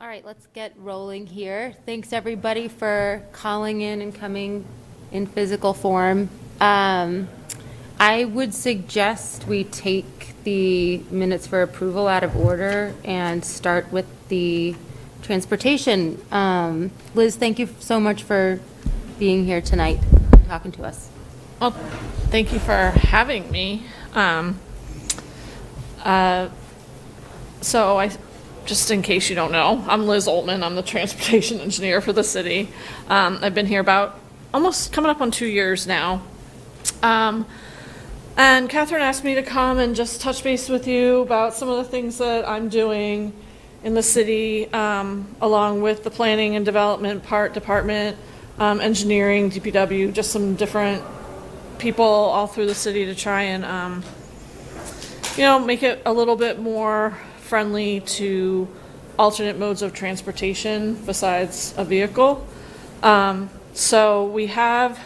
All right, let's get rolling here. Thanks, everybody, for calling in and coming in physical form. I would suggest we take the minutes for approval out of order and start with the transportation. Liz, thank you so much for being here tonight, talking to us. Well, thank you for having me. Just in case you don't know, I'm Liz Oltman. I'm the transportation engineer for the city. I've been here about almost coming up on 2 years now. And Catherine asked me to come and just touch base with you about some of the things that I'm doing in the city, along with the planning and development department, engineering, DPW, just some different people all through the city to try and, make it a little bit more friendly to alternate modes of transportation besides a vehicle. So we have,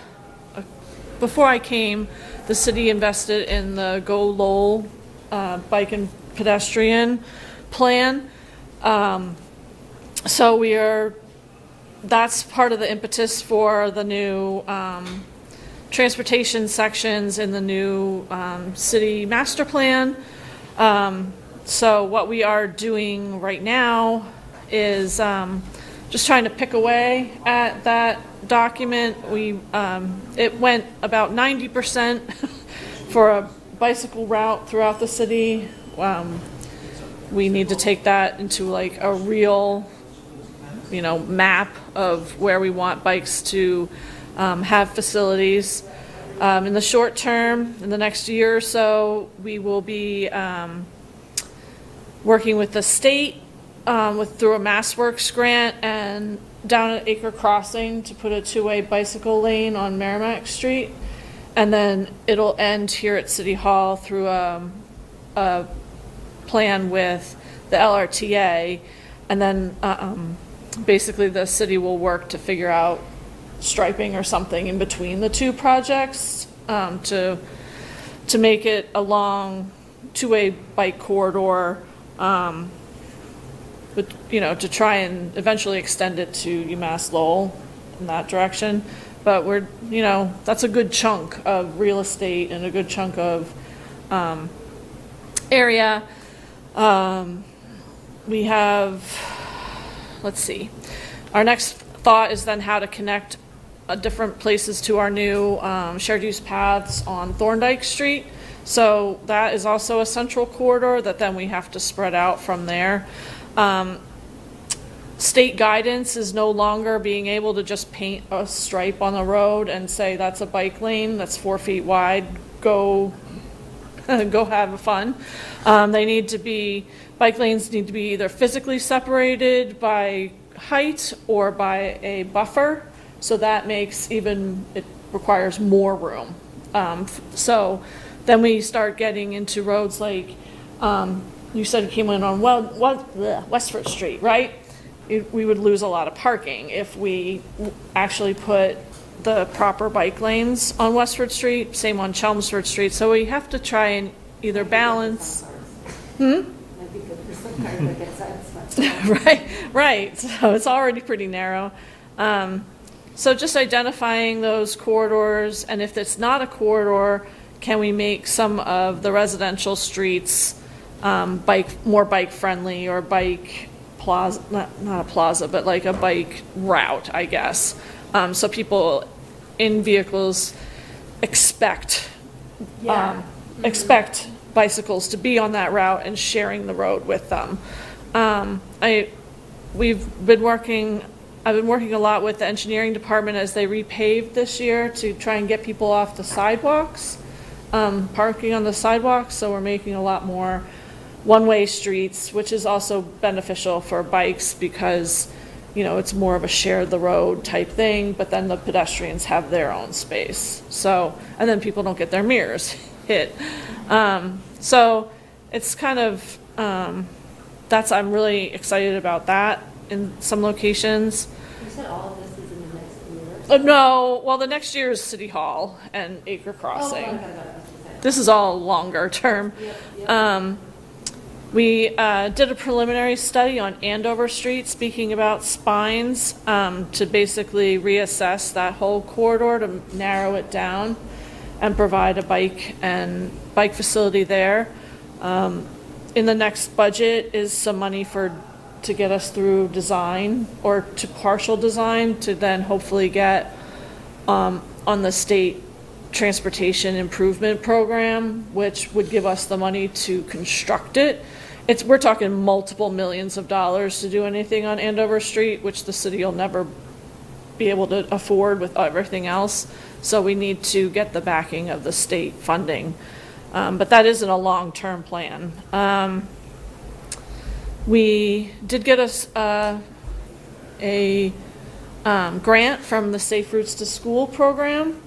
before I came, the city invested in the Go Lowell bike and pedestrian plan. That's part of the impetus for the new transportation sections in the new city master plan. So what we are doing right now is just trying to pick away at that document. It went about 90% for a bicycle route throughout the city. We need to take that into like a real, map of where we want bikes to have facilities. In the short term, in the next year or so, we will be working with the state through a MassWorks grant and down at Acre Crossing to put a two-way bicycle lane on Merrimack Street. And then it'll end here at City Hall through a plan with the LRTA. And then basically the city will work to figure out striping or something in between the two projects to make it a long two-way bike corridor, but to try and eventually extend it to UMass Lowell in that direction. But we're that's a good chunk of real estate and a good chunk of area. We have, let's see, our next thought is then how to connect different places to our new shared use paths on Thorndike Street. So that is also a central corridor that then we have to spread out from there. State guidance is no longer being able to just paint a stripe on the road and say that's a bike lane that's 4 feet wide, go have fun. Bike lanes need to be either physically separated by height or by a buffer. So that it requires more room. So then we start getting into roads like, you said it came in on Westford Street, right? We would lose a lot of parking if we actually put the proper bike lanes on Westford Street, same on Chelmsford Street. So we have to try and either balance. Right. So it's already pretty narrow. So just identifying those corridors, and if it's not a corridor, can we make some of the residential streets more bike friendly, or bike plaza, not a plaza, but like a bike route, I guess. So people in vehicles expect bicycles to be on that route and sharing the road with them. I've been working a lot with the engineering department as they repaved this year to try and get people off the sidewalks, parking on the sidewalks. So we're making a lot more one-way streets, which is also beneficial for bikes because, it's more of a share the road type thing, but then the pedestrians have their own space. So, and then people don't get their mirrors hit. So it's kind of, I'm really excited about that in some locations. You said all of this is in the next year? No, well, the next year is City Hall and Acre Crossing. This is all longer term. Yep. We did a preliminary study on Andover Street, speaking about spines, to basically reassess that whole corridor to narrow it down and provide a bike facility there. In the next budget is some money to get us through design or to partial design to then hopefully get on the state transportation improvement program, which would give us the money to construct it. We're talking multiple millions of dollars to do anything on Andover Street, which the city will never be able to afford with everything else. So we need to get the backing of the state funding. But that isn't a long-term plan. We did get a grant from the Safe Routes to School program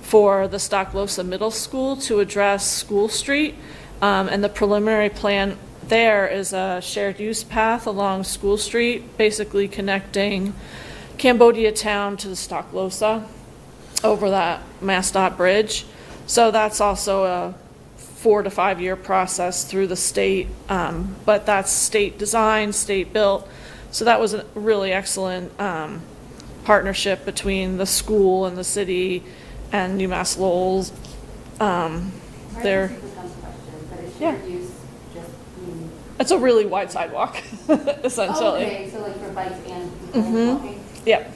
for the Stocklosa Middle School to address School Street. And the preliminary plan there is a shared use path along School Street, basically connecting Cambodia Town to the Stocklosa over that MassDOT bridge. So that's also a 4 to 5 year process through the state, but that's state design, state built. So that was a really excellent partnership between the school and the city and UMass Lowell's. Yeah. It's a really wide sidewalk, essentially. Okay, so like for bikes and walking? Yep.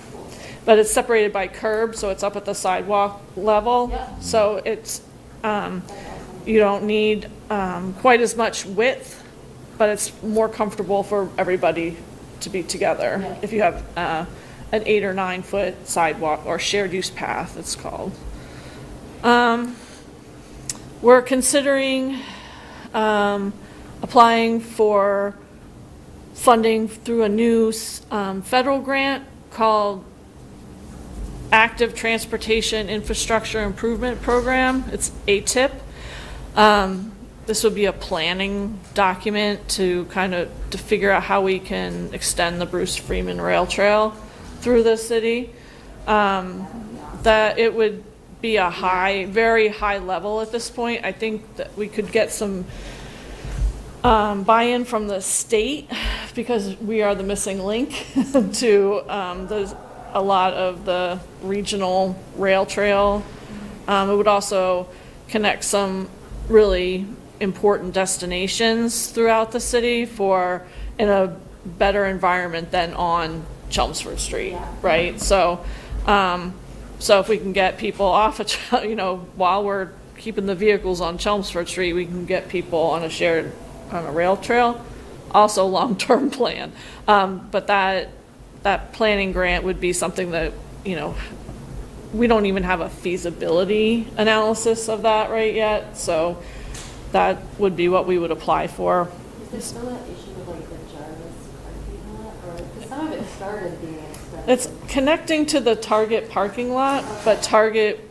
But it's separated by curb, so it's up at the sidewalk level. Yeah. So it's, you don't need quite as much width, but it's more comfortable for everybody to be together. Yeah. If you have an 8 or 9 foot sidewalk, or shared use path, it's called. We're considering applying for funding through a new federal grant called Active Transportation Infrastructure Improvement Program. It's ATIP. This would be a planning document to to figure out how we can extend the Bruce Freeman Rail Trail through the city. That it would be a very high level at this point. I think that we could get some buy-in from the state, because we are the missing link to a lot of the regional rail trail. It would also connect some really important destinations throughout the city in a better environment than on Chelmsford Street, right? So if we can get people off while we're keeping the vehicles on Chelmsford Street, we can get people on a rail trail. Also long-term plan. But that planning grant would be something that, we don't even have a feasibility analysis of that right yet. So that would be what we would apply for. Is there still that issue with the Jarvis parking lot? Or, 'cause some of it started being expensive. It's connecting to the Target parking lot, but Target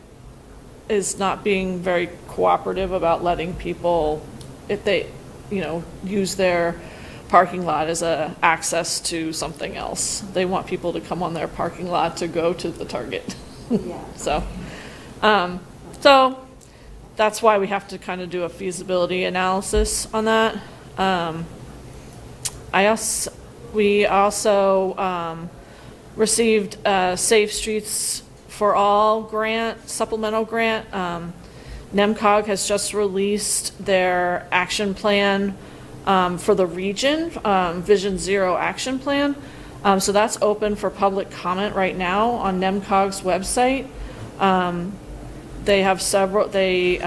is not being very cooperative about letting people, if they, use their parking lot as access to something else. They want people to come on their parking lot to go to the Target. Yeah. So that's why we have to do a feasibility analysis on that. We also received a Safe Streets for All supplemental grant. NEMCOG has just released their action plan for the region, Vision Zero action plan. So that's open for public comment right now on NEMCOG's website. They have they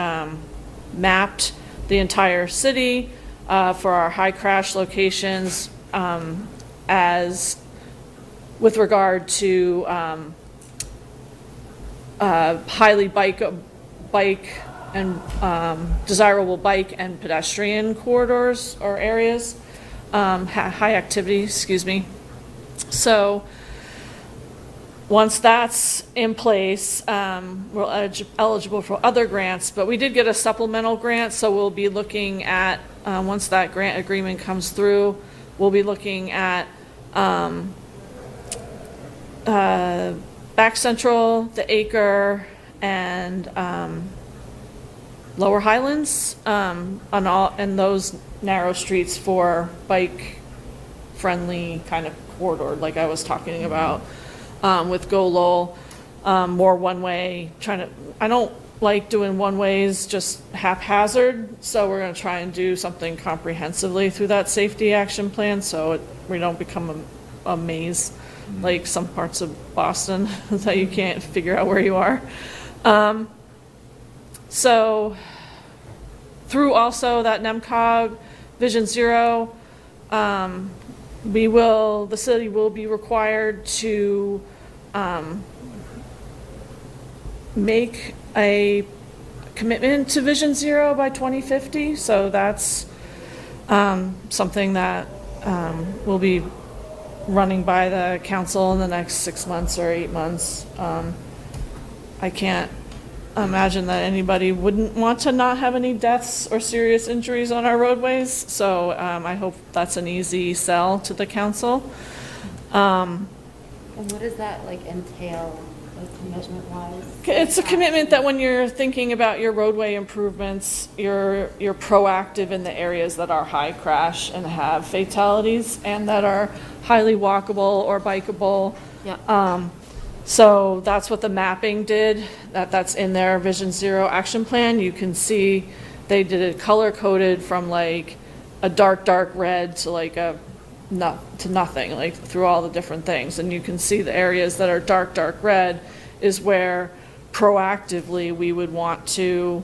mapped the entire city for our high crash locations as with regard to highly bike and desirable bike and pedestrian corridors or areas, high activity, excuse me. So once that's in place, we're eligible for other grants, but we did get a supplemental grant, so we'll be looking at, once that grant agreement comes through, we'll be looking at Back Central, the Acre, and Lower Highlands, and those narrow streets for bike-friendly kind of corridor, like I was talking about with Go Lowell, more one-way. I don't like doing one-ways just haphazard, so we're going to try and do something comprehensively through that safety action plan, so we don't become a maze like some parts of Boston that you can't figure out where you are. So through also that NEMCOG Vision Zero, the city will be required to make a commitment to Vision Zero by 2050. So that's something that will be running by the council in the next 6 months or 8 months. I can't imagine that anybody wouldn't want to not have any deaths or serious injuries on our roadways. So I hope that's an easy sell to the council. And what does that like entail, like commitment-wise? It's a commitment that when you're thinking about your roadway improvements, you're proactive in the areas that are high crash and have fatalities and that are highly walkable or bikeable. Yeah. So that's what the mapping did. That's in their Vision Zero action plan. You can see they did it color coded from like a dark red to like to nothing, like through all the different things. And you can see the areas that are dark red is where proactively we would want to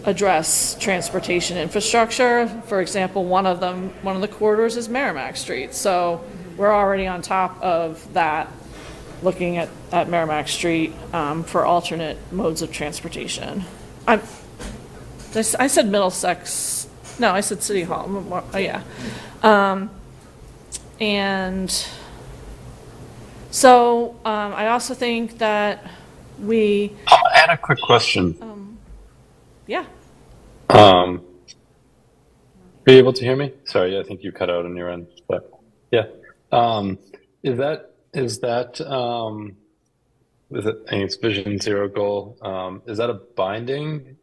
address transportation infrastructure. For example, one of the corridors is Merrimack Street. So we're already on top of that, looking at Merrimack Street for alternate modes of transportation. I said Middlesex. No, I said City Hall. Oh, yeah. And so I also think that we... I had a quick question. Yeah. Are you able to hear me? Sorry, I think you cut out on your end, but yeah. Is that I think it's Vision Zero goal. Is that a binding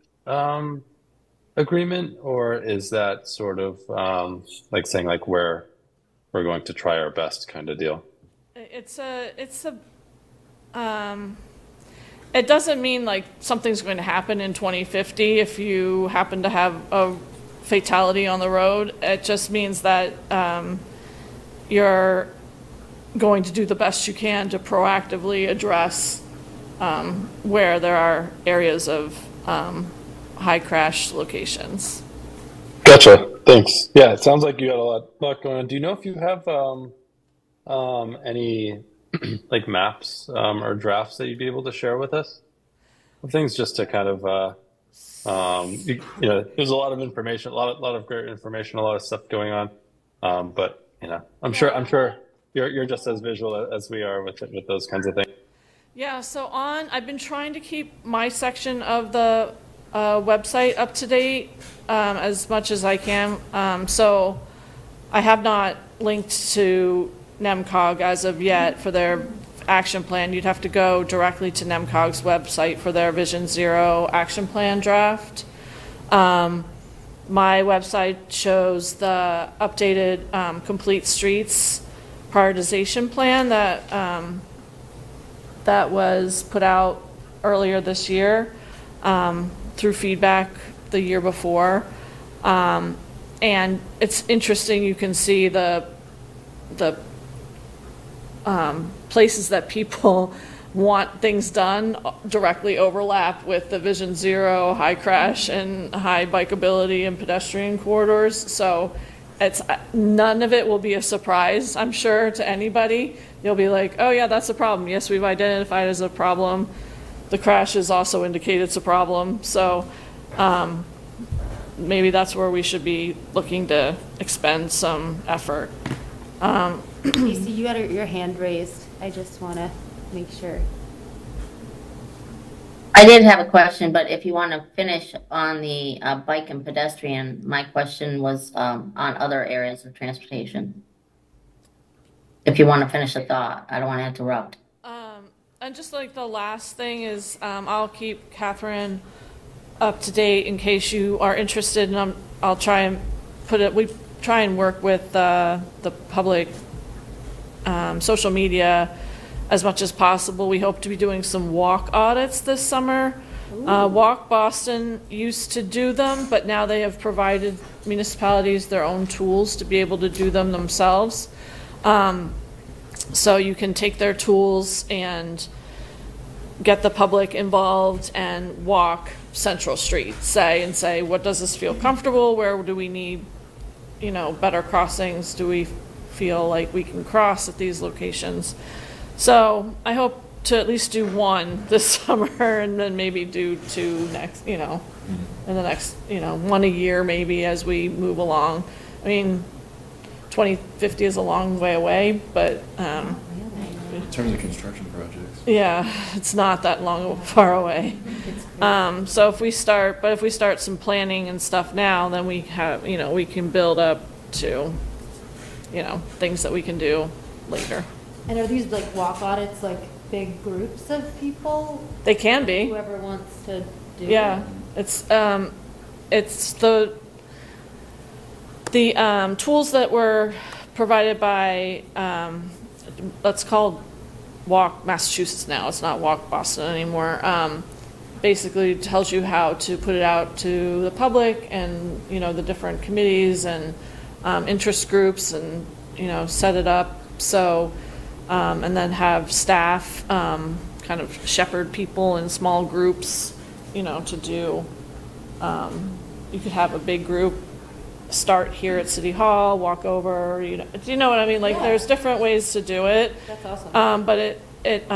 agreement, or is that sort of like saying like we're going to try our best kind of deal? It doesn't mean like something's going to happen in 2050 if you happen to have a fatality on the road. It just means that you're going to do the best you can to proactively address where there are areas of high crash locations. Gotcha. Thanks. Yeah, it sounds like you got a lot going on. Do you know if you have any like maps or drafts that you'd be able to share with us? Things just to kind of there's a lot of information, a lot of great information, a lot of stuff going on. But I'm sure you're just as visual as we are with those kinds of things. Yeah. So I've been trying to keep my section of the website up to date as much as I can. So I have not linked to NEMCOG as of yet for their action plan. You'd have to go directly to NEMCOG's website for their Vision Zero action plan draft. My website shows the updated complete streets prioritization plan that was put out earlier this year through feedback the year before. And it's interesting, you can see the places that people want things done directly overlap with the Vision Zero, high crash and high bikeability and pedestrian corridors. So none of it will be a surprise, I'm sure, to anybody. You'll be like, oh yeah, that's a problem. Yes, we've identified as a problem. The crashes also indicate it's a problem. So maybe that's where we should be looking to expend some effort. Lisa, you had your hand raised. I just want to make sure. I did have a question, but if you want to finish on the bike and pedestrian, my question was on other areas of transportation. If you want to finish a thought, I don't want to interrupt. And just like the last thing is, I'll keep Catherine up to date in case you are interested, and I'll try and put it, we try and work with the public social media as much as possible. We hope to be doing some walk audits this summer. Walk Boston used to do them, but now they have provided municipalities their own tools to be able to do them themselves. So you can take their tools and get the public involved and walk Central Street, say, what does this feel comfortable? Where do we need, better crossings? Do we feel like we can cross at these locations? So I hope to at least do one this summer, and then maybe do two next, in the next, one a year maybe as we move along. I mean, 2050 is a long way away, but in terms of construction projects, yeah, it's not that far away. So if we start some planning and stuff now, then we have, we can build up to, things that we can do later. And are these like walk audits, like big groups of people? They can be. Whoever wants to do Yeah, it? it's the tools that were provided by, that's called Walk Massachusetts now. It's not Walk Boston anymore. Basically tells you how to put it out to the public and, the different committees and interest groups and, set it up. So, and then have staff kind of shepherd people in small groups, to do. You could have a big group start here at City Hall, walk over, do you know what I mean? Like, Yeah. There's different ways to do it. That's awesome. But it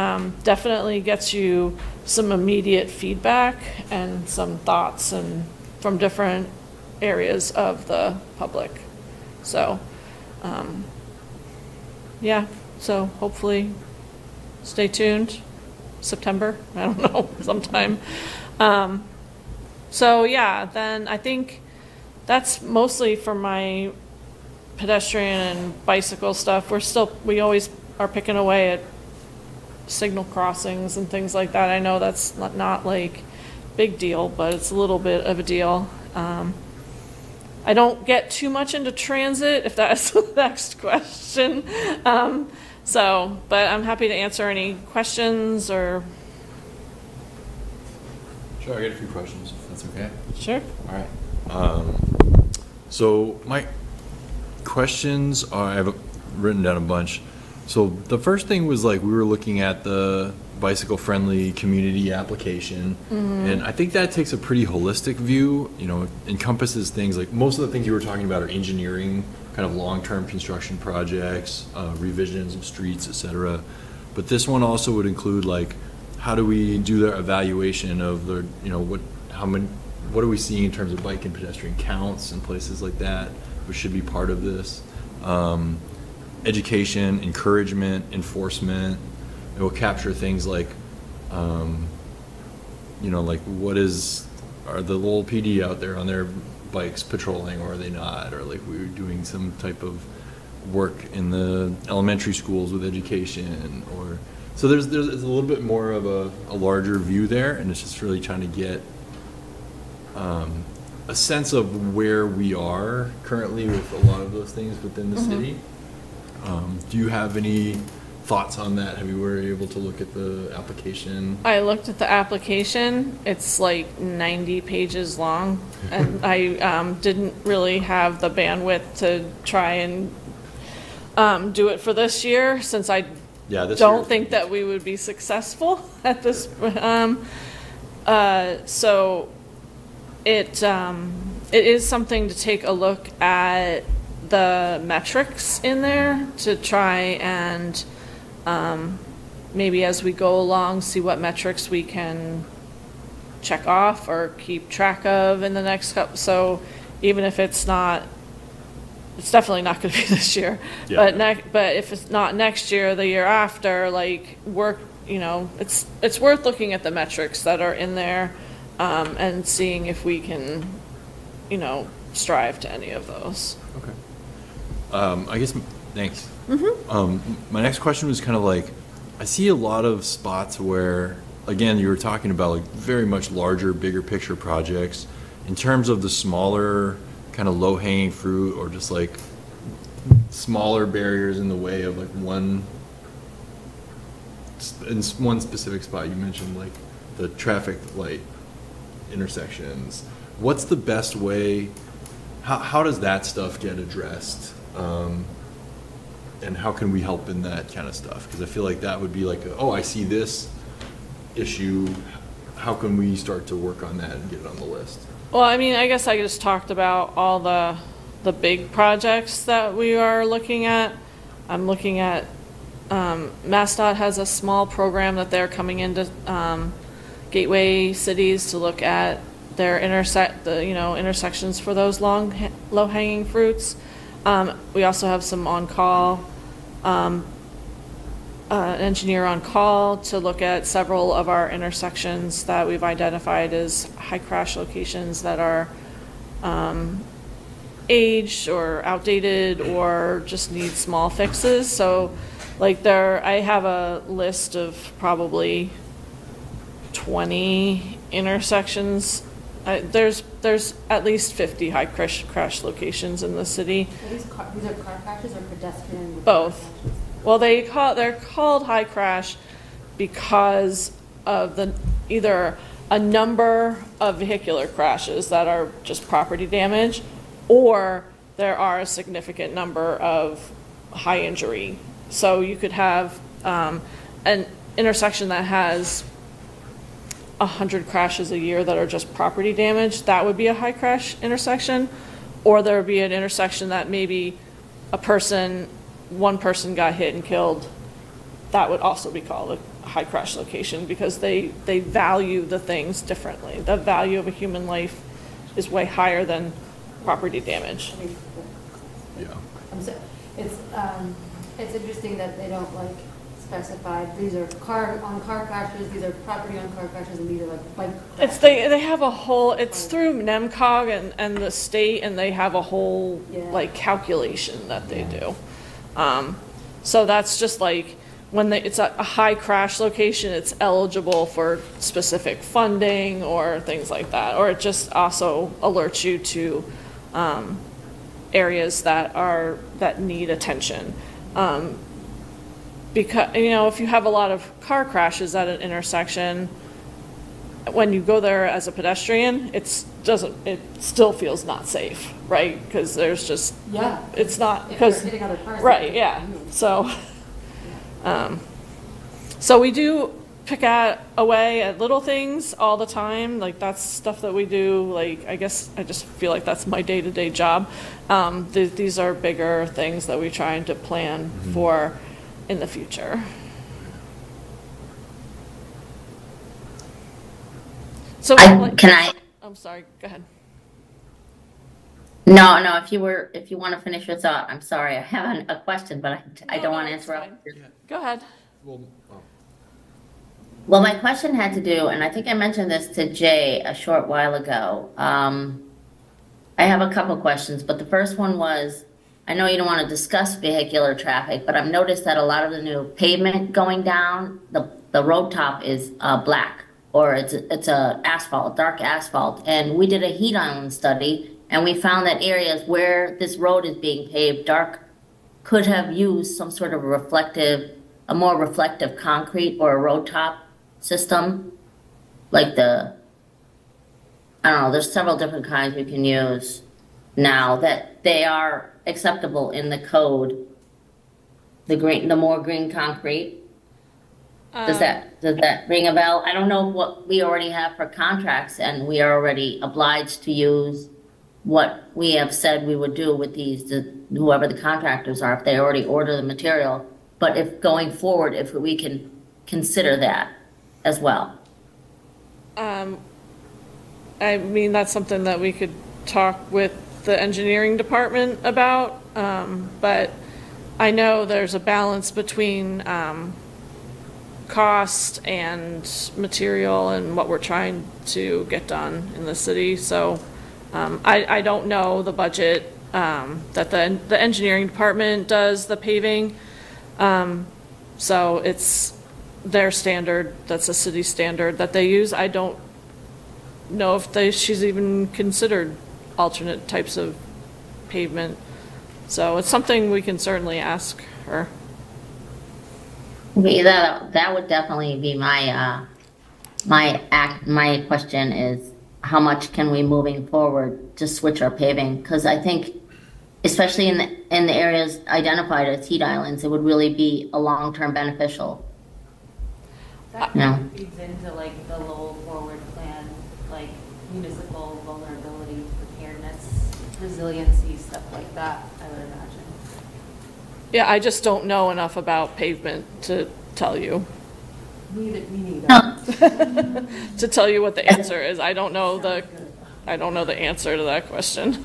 definitely gets you some immediate feedback and some thoughts and from different areas of the public. So, yeah, so hopefully stay tuned. September, I don't know, sometime. So yeah, then I think that's mostly for my pedestrian and bicycle stuff. We always are picking away at signal crossings and things like that. I know that's not like big deal, but it's a little bit of a deal. I don't get too much into transit, if that's the next question. But I'm happy to answer any questions or. sure, I got a few questions, if that's okay. Sure. All right. So my questions are, I've written down a bunch. So the first thing was like, we were looking at the bicycle friendly community application. And I think that takes a pretty holistic view, encompasses things like most of the things you were talking about are engineering, kind of long-term construction projects, revisions of streets, etc. But this one also would include like, how do we do the evaluation of the, what are we seeing in terms of bike and pedestrian counts and places like that, which should be part of this. Education, encouragement, enforcement. It will capture things like, like are the Lowell PD out there on their bikes patrolling, or are they not? Or like we're doing some type of work in the elementary schools with education, or so there's a little bit more of a larger view there, and it's just really trying to get a sense of where we are currently with a lot of those things within the city. Do you have any thoughts on that? Have you were able to look at the application? I looked at the application. It's like 90 pages long, and I didn't really have the bandwidth to try and do it for this year, since I don't think that we would be successful at this. So it is something to take a look at the metrics in there to try and maybe as we go along see what metrics we can check off or keep track of in the next couple. So even if it's definitely not going to be this year. Yeah. But if it's not next year, the year after, like it's worth looking at the metrics that are in there and seeing if we can strive to any of those. Okay. I guess, thanks. My next question was kind of like, I see a lot of spots where again, you were talking about like very much larger, bigger picture projects. In terms of the smaller, kind of low-hanging fruit, or just like smaller barriers in the way of like in one specific spot, you mentioned like the traffic light intersections. What's the best way? How does that stuff get addressed? And how can we help in that kind of stuff? Because I feel like that would be like, oh, I see this issue. How can we start to work on that and get it on the list? Well, I mean, I guess I just talked about all the big projects that we are looking at. I'm looking at, MassDOT has a small program that they're coming into gateway cities to look at their intersections for those low-hanging fruits. We also have some on-call, engineer on call to look at several of our intersections that we've identified as high crash locations that are aged or outdated or just need small fixes. So like I have a list of probably 20 intersections. There's at least 50 high crash locations in the city. These are car crashes or pedestrian? Both. Well, they're called high crash because of either a number of vehicular crashes that are just property damage, or there are a significant number of high injury. So you could have an intersection that has 100 crashes a year that are just property damage. That would be a high crash intersection. Or there would be an intersection that maybe one person got hit and killed. That would also be called a high crash location because they value the things differently. The value of a human life is way higher than property damage. Yeah. It's interesting that they don't like specify these are car crashes, these are property on car crashes, and these are like bike crashes. They have a whole, it's through NEMCOG and the state, and they have a whole like calculation that they do. So that's just like when it's a high crash location, it's eligible for specific funding or things like that, or it just also alerts you to areas that need attention. Because if you have a lot of car crashes at an intersection, when you go there as a pedestrian, it still feels not safe, right? Because there's just it's not because hitting other cars, right, yeah. So we do pick away at little things all the time. Like that's stuff that we do. Like I guess I just feel like that's my day-to-day job. These are bigger things that we try to plan for in the future. So I'm sorry, go ahead. No, if you want to finish your thought, I'm sorry. I have a question, but I don't want to interrupt. Go ahead. Well, my question had to do, and I think I mentioned this to Jay a short while ago. I have a couple questions, but the first one was, I know you don't want to discuss vehicular traffic, but I've noticed that a lot of the new pavement going down, the road top is black, or it's a asphalt, dark asphalt. And we did a heat island study, and we found that areas where this road is being paved dark could have used some sort of a more reflective concrete or a road top system, like I don't know, there's several different kinds we can use now that they are acceptable in the code. The more green concrete. Does that ring a bell? I don't know what we already have for contracts, and we are already obliged to use what we have said we would do with whoever the contractors are, if they already order the material. But if going forward, if we can consider that as well. I mean, that's something that we could talk with the engineering department about, but I know there's a balance between cost and material and what we're trying to get done in the city. So I don't know the budget that the engineering department does the paving. So their standard, that's a city standard that they use. I don't know if she's even considered alternate types of pavement. So it's something we can certainly ask her. Okay, that would definitely be my my question is how much can we moving forward to switch our paving? Because I think, especially in the areas identified as heat islands, it would really be a long-term beneficial. That Yeah. feeds into like the Lowell forward plan, like municipal vulnerability, preparedness, resiliency, stuff like that, I would imagine. Yeah, I just don't know enough about pavement to tell you. Me neither. To tell you what the answer is. I don't know the answer to that question.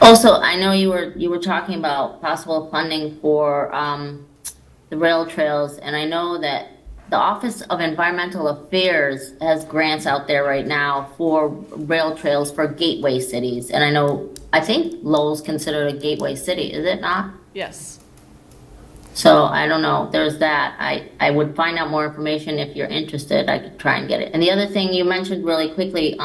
Also, I know you were talking about possible funding for the rail trails, and I know that the Office of Environmental Affairs has grants out there right now for rail trails for gateway cities. And I think Lowell's considered a gateway city, is it not? Yes. So I don't know, there's that. I would find out more information if you're interested. I could try and get it. And the other thing you mentioned really quickly,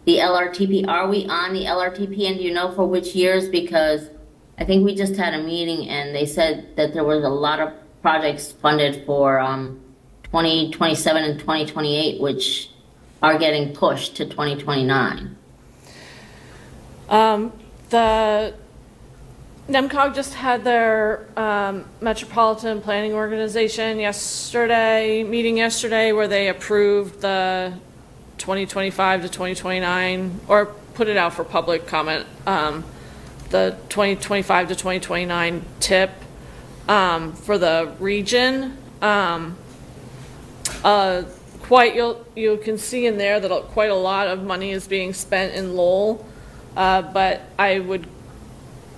the LRTP, are we on the LRTP, and do you know for which years? Because I think we just had a meeting and they said that there was a lot of projects funded for 2027 and 2028, which are getting pushed to 2029. The NEMCOG just had their Metropolitan Planning Organization meeting yesterday, where they approved the 2025 to 2029, or put it out for public comment, the 2025 to 2029 tip for the region. You can see in there that quite a lot of money is being spent in Lowell, but I would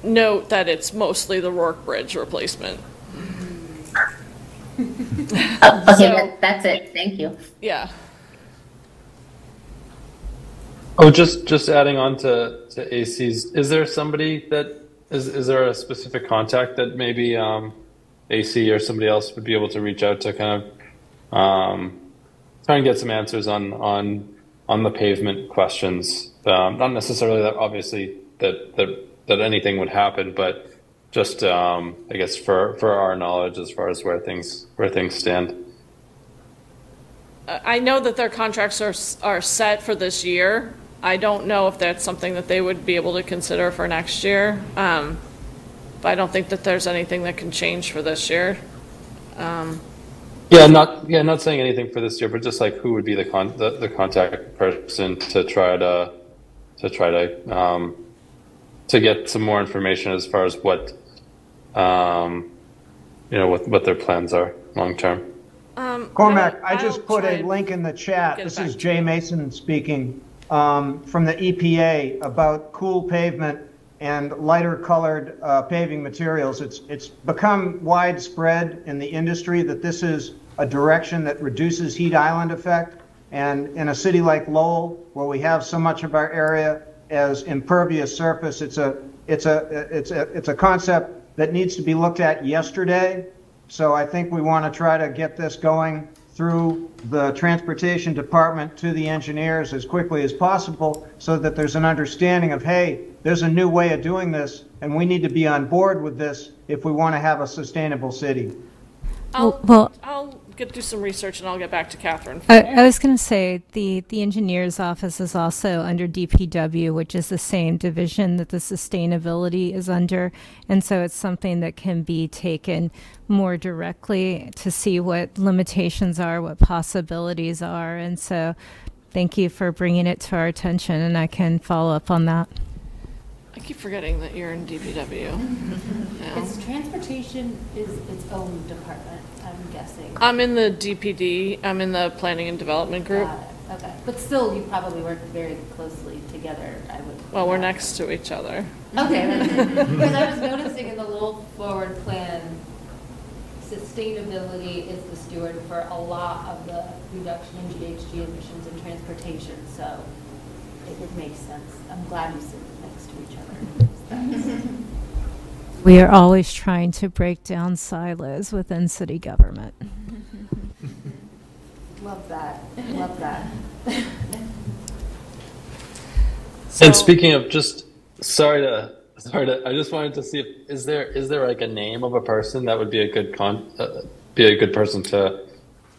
note that it's mostly the Rourke Bridge replacement. Okay, So- that's it. Thank you. Yeah. Oh, just adding on to AC's, is there somebody that, is there a specific contact that maybe AC or somebody else would be able to reach out to kind of try and get some answers on the pavement questions? Not necessarily that obviously that anything would happen, but just I guess for our knowledge as far as where things stand. I know that their contracts are set for this year. I don't know if that's something that they would be able to consider for next year. But I don't think that there's anything that can change for this year. Not saying anything for this year, but just like who would be the contact person to try to get some more information as far as what what their plans are long term. Cormac, I just put a link in the chat. This is Jay Mason speaking from the EPA about cool pavement and lighter colored paving materials. It's become widespread in the industry that this is a direction that reduces heat island effect. And in a city like Lowell, where we have so much of our area as impervious surface, it's a concept that needs to be looked at yesterday. So I think we want to try to get this going through the transportation department to the engineers as quickly as possible, so that there's an understanding of, hey, there's a new way of doing this, and we need to be on board with this if we want to have a sustainable city. I'll do some research and I'll get back to Catherine. I was going to say the engineer's office is also under DPW, which is the same division that the sustainability is under. And so it's something that can be taken more directly to see what limitations are, what possibilities are. And so thank you for bringing it to our attention, and I can follow up on that. I keep forgetting that you're in DPW. Yeah. Is transportation is its own department, I'm guessing? I'm in the DPD. I'm in the Planning and Development Group. Got it. Okay, but still, you probably work very closely together, I would. Well, we're next to each other. Okay, because I was noticing in the Lowell Forward Plan, sustainability is the steward for a lot of the reduction in GHG emissions in transportation, so it would make sense. I'm glad you sit next to each other. We are always trying to break down silos within city government. Love that. Love that. And speaking of just, I just wanted to see if, is there like a name of a person that would be a good be a good person to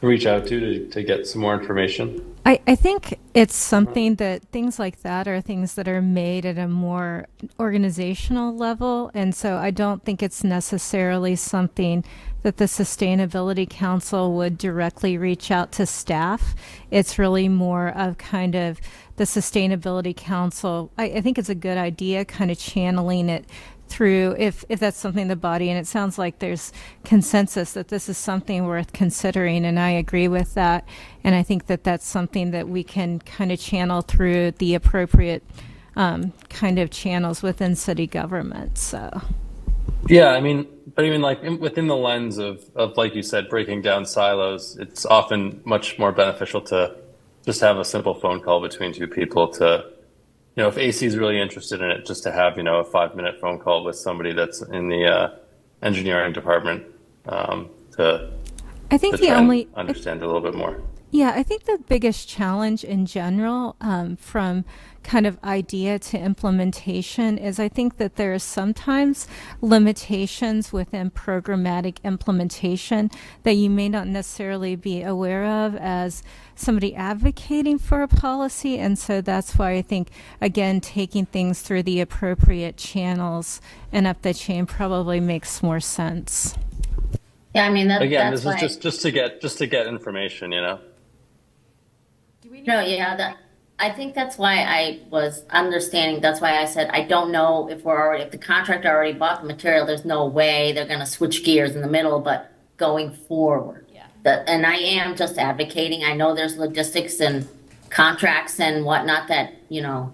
reach out to get some more information? I think it's something that things like that are things that are made at a more organizational level. And so I don't think it's necessarily something that the Sustainability Council would directly reach out to staff. It's really more of kind of the Sustainability Council. I think it's a good idea kind of channeling it through if that's something the body, and it sounds like there's consensus that this is something worth considering, and I agree with that. And I think that that's something that we can kind of channel through the appropriate kind of channels within city government. So yeah, I mean, but even like within the lens of like you said, breaking down silos, it's often much more beneficial to just have a simple phone call between two people to, you know, if AC is really interested in it, just to have, you know, a 5-minute phone call with somebody that's in the engineering department to I think to the try and only understand a little bit more. Yeah, I think the biggest challenge in general, from kind of idea to implementation, is I think that there are sometimes limitations within programmatic implementation that you may not necessarily be aware of as somebody advocating for a policy. And so that's why I think, again, taking things through the appropriate channels and up the chain probably makes more sense. Yeah, I mean, Again, that's this why. is just to get information, you know. No, yeah, I think that's why I was understanding. That's why I said I don't know if if the contractor already bought the material. There's no way they're going to switch gears in the middle. But going forward, and I am just advocating. I know there's logistics and contracts and whatnot that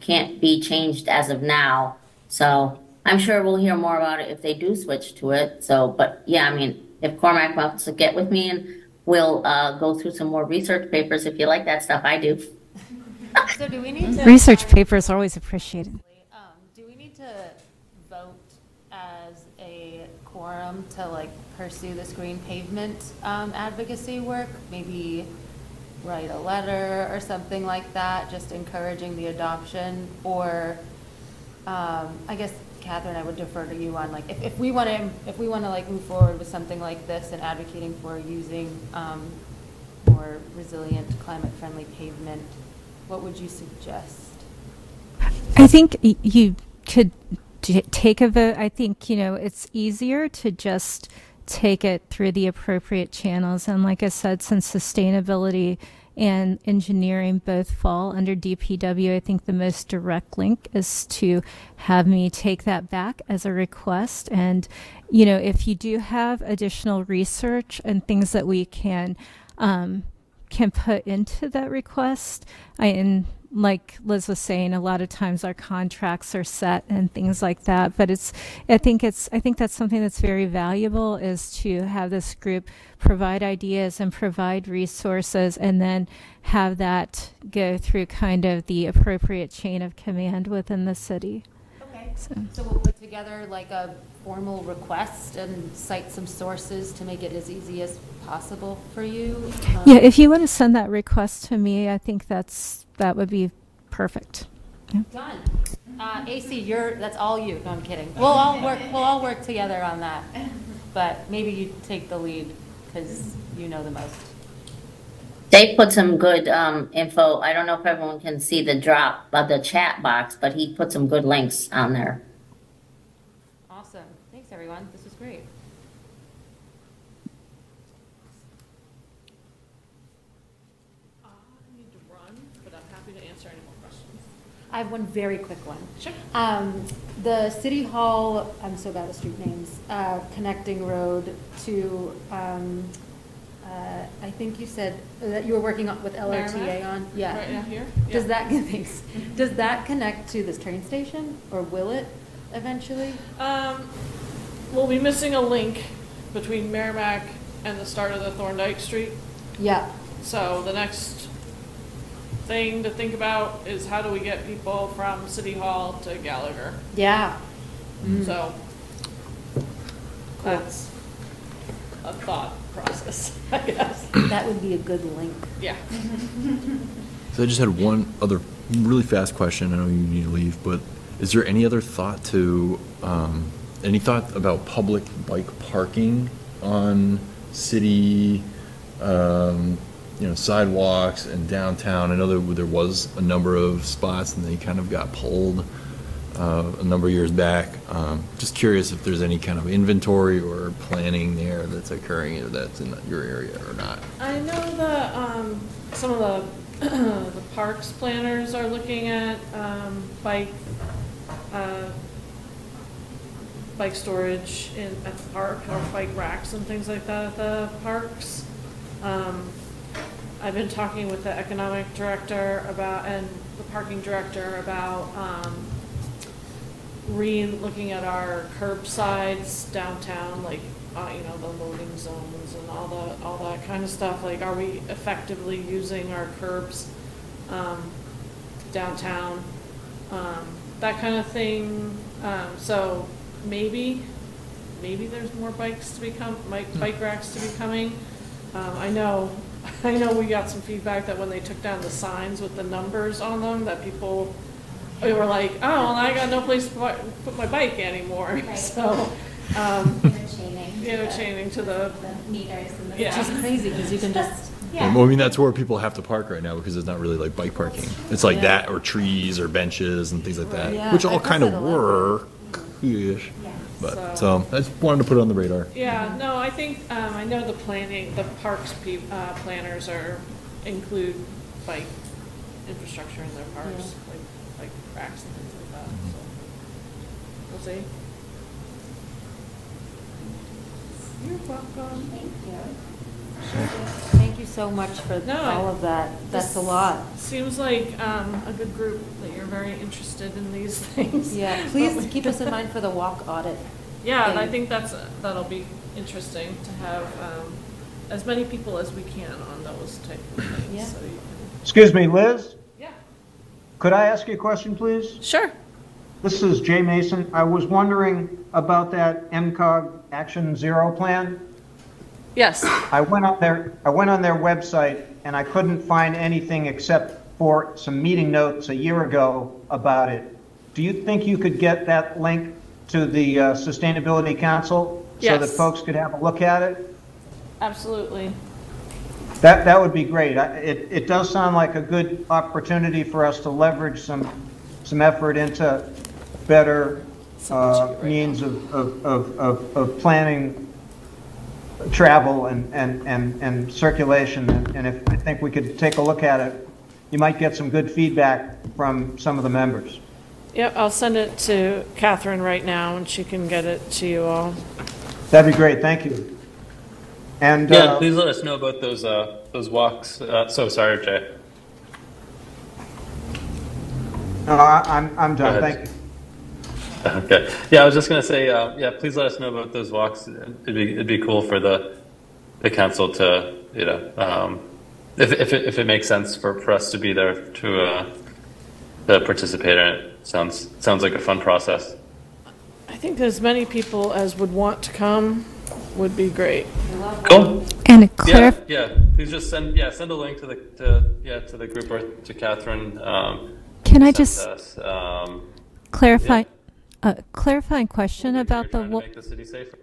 can't be changed as of now. So I'm sure we'll hear more about it if they do switch to it. So, but yeah, I mean, if Cormac wants to get with me and we'll go through some more research papers if you like that stuff. I do. So do we need to... Research papers are always appreciated. Do we need to vote as a quorum to like pursue this green pavement advocacy work? Maybe write a letter or something like that, just encouraging the adoption? Or I guess Catherine, I would defer to you on like if we want to like move forward with something like this and advocating for using more resilient, climate-friendly pavement. What would you suggest? I think you could take a vote. I think it's easier to just take it through the appropriate channels. And like I said, since sustainability and engineering both fall under DPW, I think the most direct link is to have me take that back as a request. And, if you do have additional research and things that we can put into that request, and like Liz was saying, a lot of times our contracts are set and things like that. But I think that's something that's very valuable, is to have this group provide ideas and provide resources, and then have that go through kind of the appropriate chain of command within the city. Okay. So we'll put together like a formal request and cite some sources to make it as easy as possible for you. Yeah, if you want to send that request to me, I think that would be perfect. Yeah. Done. AC, that's all you. No, I'm kidding. We'll all work together on that. But maybe you take the lead because you know the most. Dave put some good info. I don't know if everyone can see the drop of the chat box, but he put some good links on there. Awesome. Thanks, everyone. This was great. I need to run, but I'm happy to answer any more questions. I have one very quick one. Sure. The City Hall, I'm so bad at street names, connecting road to, I think you said that you were working with LRTA Merrimack? on? Yeah. Right in here? Yeah. Does that, thanks. Does that connect to this train station, or will it eventually? We'll be missing a link between Merrimack and the start of the Thorndike Street. Yeah. So the next thing to think about is how do we get people from City Hall to Gallagher? Yeah. So that's a thought process, I guess. That would be a good link. Yeah. So I just had one other really fast question. I know you need to leave, but is there any other thought to, any thought about public bike parking on city, sidewalks and downtown? I know there was a number of spots and they kind of got pulled a number of years back. Just curious if there's any kind of inventory or planning there that's occurring, or that's in your area or not. I know some of the the parks planners are looking at bike storage at the park, or bike racks and things like that at the parks. I've been talking with the economic director and the parking director about looking at our curbsides downtown, like the loading zones and all that kind of stuff. Like, are we effectively using our curbs downtown? That kind of thing. So maybe there's more bike racks to be coming. I know we got some feedback that when they took down the signs with the numbers on them, that people were like, oh, well, I got no place to put my bike anymore. Right. So interchaining to the meters and the yeah. Which is crazy because you can just Well, I mean, that's where people have to park right now, because it's not really like bike parking. It's like that, or trees, or benches, and things like that, Yeah, which all I guess kind of it'll work-ish. But so I just wanted to put it on the radar. Yeah, no, I think I know the parks planners include bike infrastructure in their parks, like racks and things like that. So we'll see. You're welcome. Thank you. Thank you so much for all of that. That's a lot. Seems like a good group, that you're very interested in these things. Yeah, please keep us in mind for the walk audit. Yeah, and I think that'll be interesting to have as many people as we can on those type of things. Yeah. So Excuse me, Liz? yeah. Could I ask you a question, please? Sure. This is Jay Mason. I was wondering about that MCOG Action Zero plan. Yes. I went on their website and I couldn't find anything except for some meeting notes a year ago about it. Do you think you could get that link to the Sustainability Council so that folks could have a look at it? Absolutely. That would be great. It does sound like a good opportunity for us to leverage some effort into better means of planning travel and circulation. And if I think we could take a look at it, you might get some good feedback from some of the members. Yep, I'll send it to Catherine right now, and she can get it to you all. That'd be great. Thank you. And yeah, please let us know about those walks. So sorry, Jay. No, I'm done. Thank you. Okay. Yeah, I was just gonna say, yeah, please let us know about those walks. It'd be cool for the council to, if it makes sense for us to be there to participate in it. Sounds like a fun process. I think as many people as would want to come would be great. Cool. And Yeah. Please just send a link to the group or to Catherine. Can I just us, clarify? Clarifying question about the make the city safer.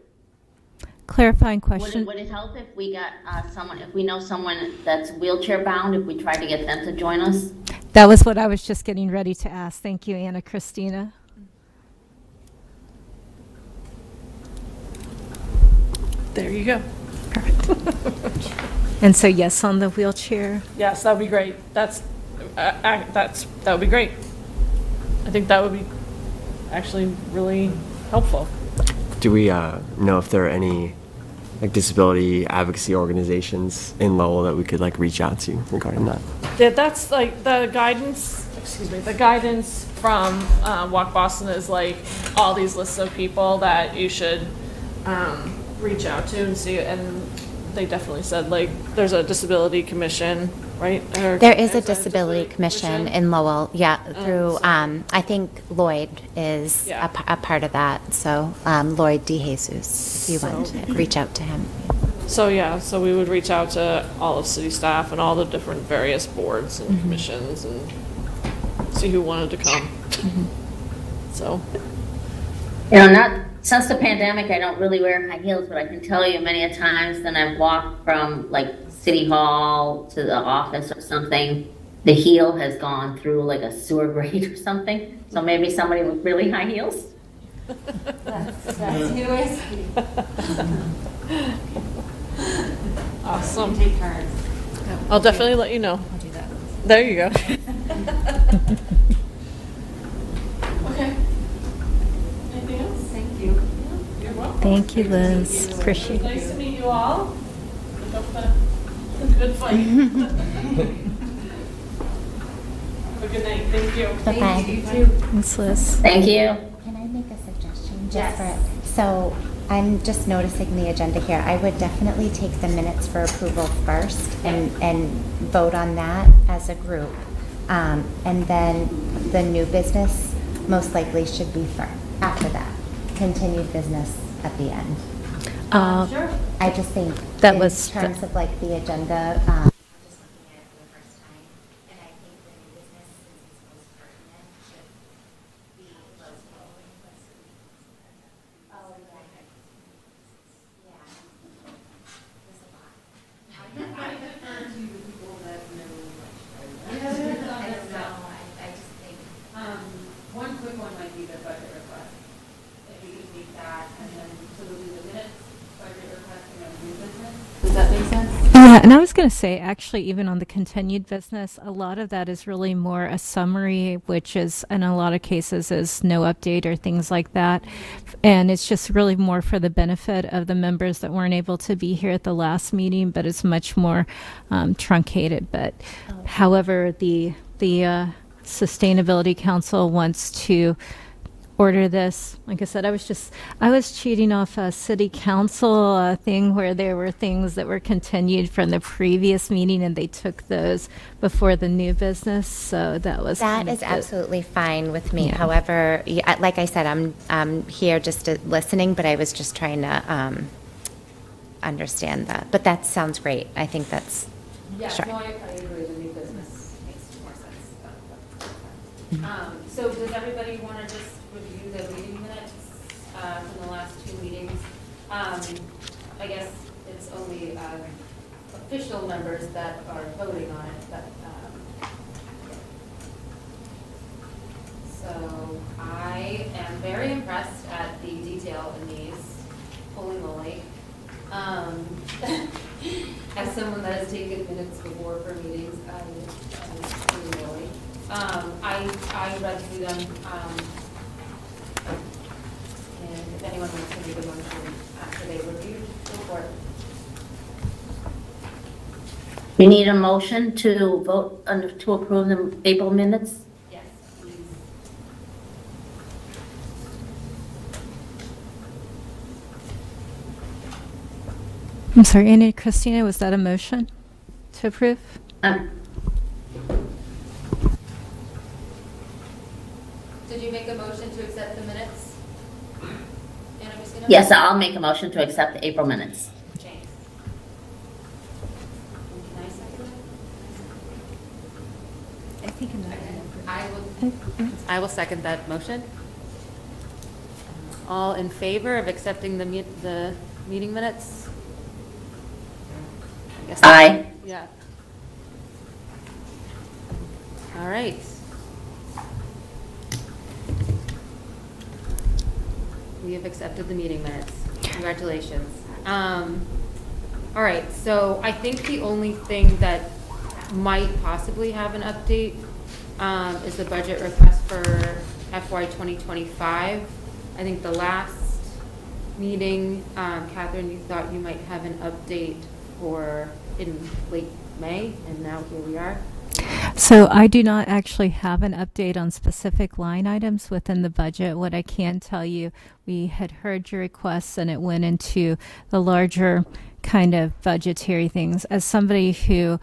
clarifying question. Would it help if we got if we know someone that's wheelchair bound, if we tried to get them to join us? That was what I was just getting ready to ask. Thank you, Anna Christina. There you go. And so yes on the wheelchair. Yes, that would be great. That would be great. I think that would be actually really helpful. Do we know if there are any disability advocacy organizations in Lowell that we could reach out to regarding that? Yeah, that's the guidance. Excuse me. The guidance from Walk Boston is all these lists of people that you should reach out to and see. And they definitely said there's a disability commission. Right? There is a disability commission in Lowell, through, I think Lloyd is a part of that, so Lloyd DeJesus, if you want to reach out to him. So yeah, so we would reach out to all of city staff and all the different various boards and commissions and see who wanted to come. So, Not since the pandemic, I don't really wear high heels, but I can tell you many a times that I've walked from like City Hall to the office or something, the heel has gone through like a sewer grate or something. So maybe somebody with really high heels. That's who is. awesome. Take turns. I'll definitely let you know. I'll do that. There you go. Okay. Anything else? Thank you. You're welcome. Thank you, Liz. Appreciate it. Nice to meet you all. Keep up the good fight. Have a good night. Thank you. Bye-bye. You too. Thanks, Liz. Thank you. Can I make a suggestion? Yes. So I'm just noticing the agenda here. I would definitely take the minutes for approval first and vote on that as a group. And then the new business most likely should be after that. Continued business at the end. Sure. I just think That in was the- terms of like the agenda, I'm just looking at it for the first time, and I think the new business, since it's most pertinent, should be closed. Oh, yeah. Yeah. There's a lot. I just think. One quick one might be the budget request. If you could make that, and then, so we'll do the minutes, budget request, and then new business. Does that make sense? Yeah, and I was going to say, actually, even on the continued business, a lot of that is really more a summary, which is, in a lot of cases, is no update or things like that. And it's just really more for the benefit of the members that weren't able to be here at the last meeting, but it's much more truncated. But however, the Sustainability Council wants to order this. Like I said, I was cheating off a city council thing where there were things that were continued from the previous meeting and they took those before the new business. So that was That kind of is the- absolutely fine with me. Yeah. However, like I said, I'm here just listening, but I was just trying to understand that. But that sounds great. I think that's Yeah, Sure. no, I agree, the new business makes more sense. So does everybody want to just review the meeting minutes from the last two meetings? I guess it's only official members that are voting on it, but, so I am very impressed at the detail in these, holy moly. As someone that has taken minutes before for meetings, I'm really really. I read through them, and if anyone wants to make a motion after they review, go for it. We need a motion to vote to approve the April minutes. Yes, please. I'm sorry, Annie, Christina, was that a motion to approve? Did you make a motion to accept the minutes? Anna Christina? Yes, I'll make a motion to accept the April minutes. James. And can I second it? I think I will second that motion. All in favor of accepting the meeting minutes? I guess Aye. Yeah. All right. We have accepted the meeting minutes. Congratulations. All right, so I think the only thing that might possibly have an update is the budget request for FY 2025. I think the last meeting, Catherine, you thought you might have an update for in late May, and now here we are. So I do not actually have an update on specific line items within the budget. What I can tell you, we had heard your requests and it went into the larger kind of budgetary things. As somebody who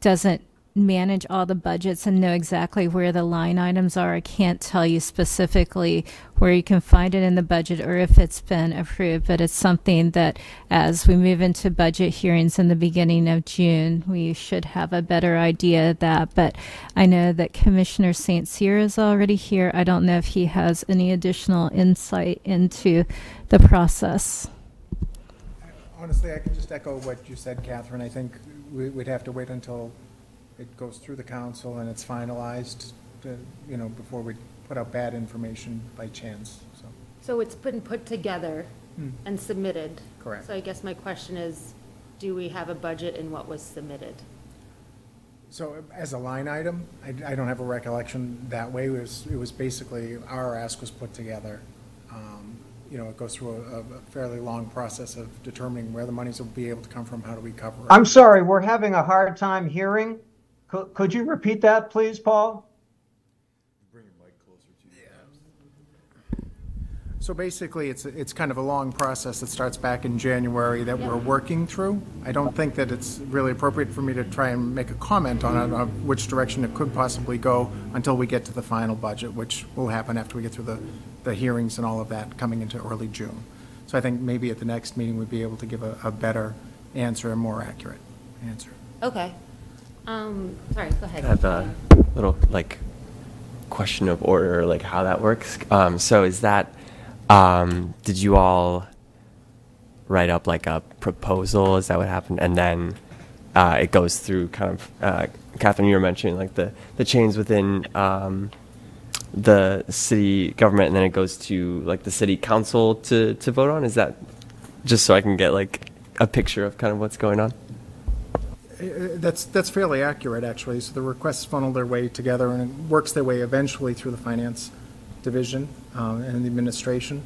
doesn't manage all the budgets and know exactly where the line items are. I can't tell you specifically where you can find it in the budget or if it's been approved, but it's something that as we move into budget hearings in the beginning of June, we should have a better idea of that. But I know that Commissioner St. Cyr is already here. I don't know if he has any additional insight into the process. Honestly, I can just echo what you said, Catherine. I think we'd have to wait until it goes through the council and it's finalized, before we put out bad information by chance, so. So it's been put together and submitted. Correct. So I guess my question is, do we have a budget in what was submitted? So as a line item, I don't have a recollection that way. It was basically, our ask was put together. It goes through a fairly long process of determining where the monies will be able to come from, how do we cover it. I'm sorry, we're having a hard time hearing. Could you repeat that, please, Paul? Bring your mic closer to you. So basically, it's kind of a long process that starts back in January that we're working through. I don't think that it's really appropriate for me to try and make a comment on which direction it could possibly go until we get to the final budget, which will happen after we get through the hearings and all of that coming into early June. So I think maybe at the next meeting we'd be able to give a better answer, a more accurate answer. Okay. Sorry, go ahead. I have a little question of order, how that works. So is that, did you all write up a proposal? Is that what happened? And then it goes through kind of, Catherine, you were mentioning the chains within the city government, and then it goes to the city council to vote on? Is that just so I can get a picture of kind of what's going on? That's fairly accurate, actually. So the requests funnel their way together, and it works their way eventually through the finance division and the administration,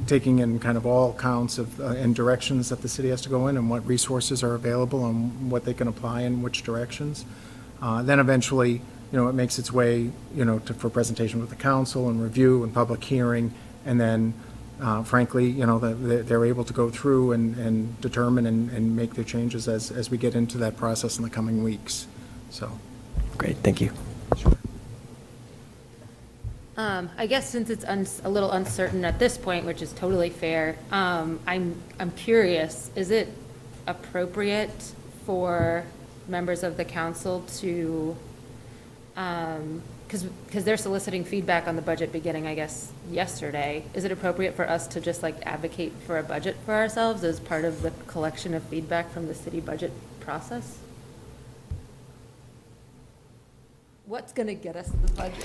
taking in kind of all counts of and directions that the city has to go in, and what resources are available, and what they can apply in which directions. Then eventually, it makes its way, for presentation with the council and review and public hearing, and then frankly, they're able to go through and determine and make their changes as we get into that process in the coming weeks. So, great, thank you. Sure. I guess since it's a little uncertain at this point, which is totally fair, I'm curious, is it appropriate for members of the council to, because they're soliciting feedback on the budget beginning, I guess, yesterday. Is it appropriate for us to just advocate for a budget for ourselves as part of the collection of feedback from the city budget process? What's going to get us the budget?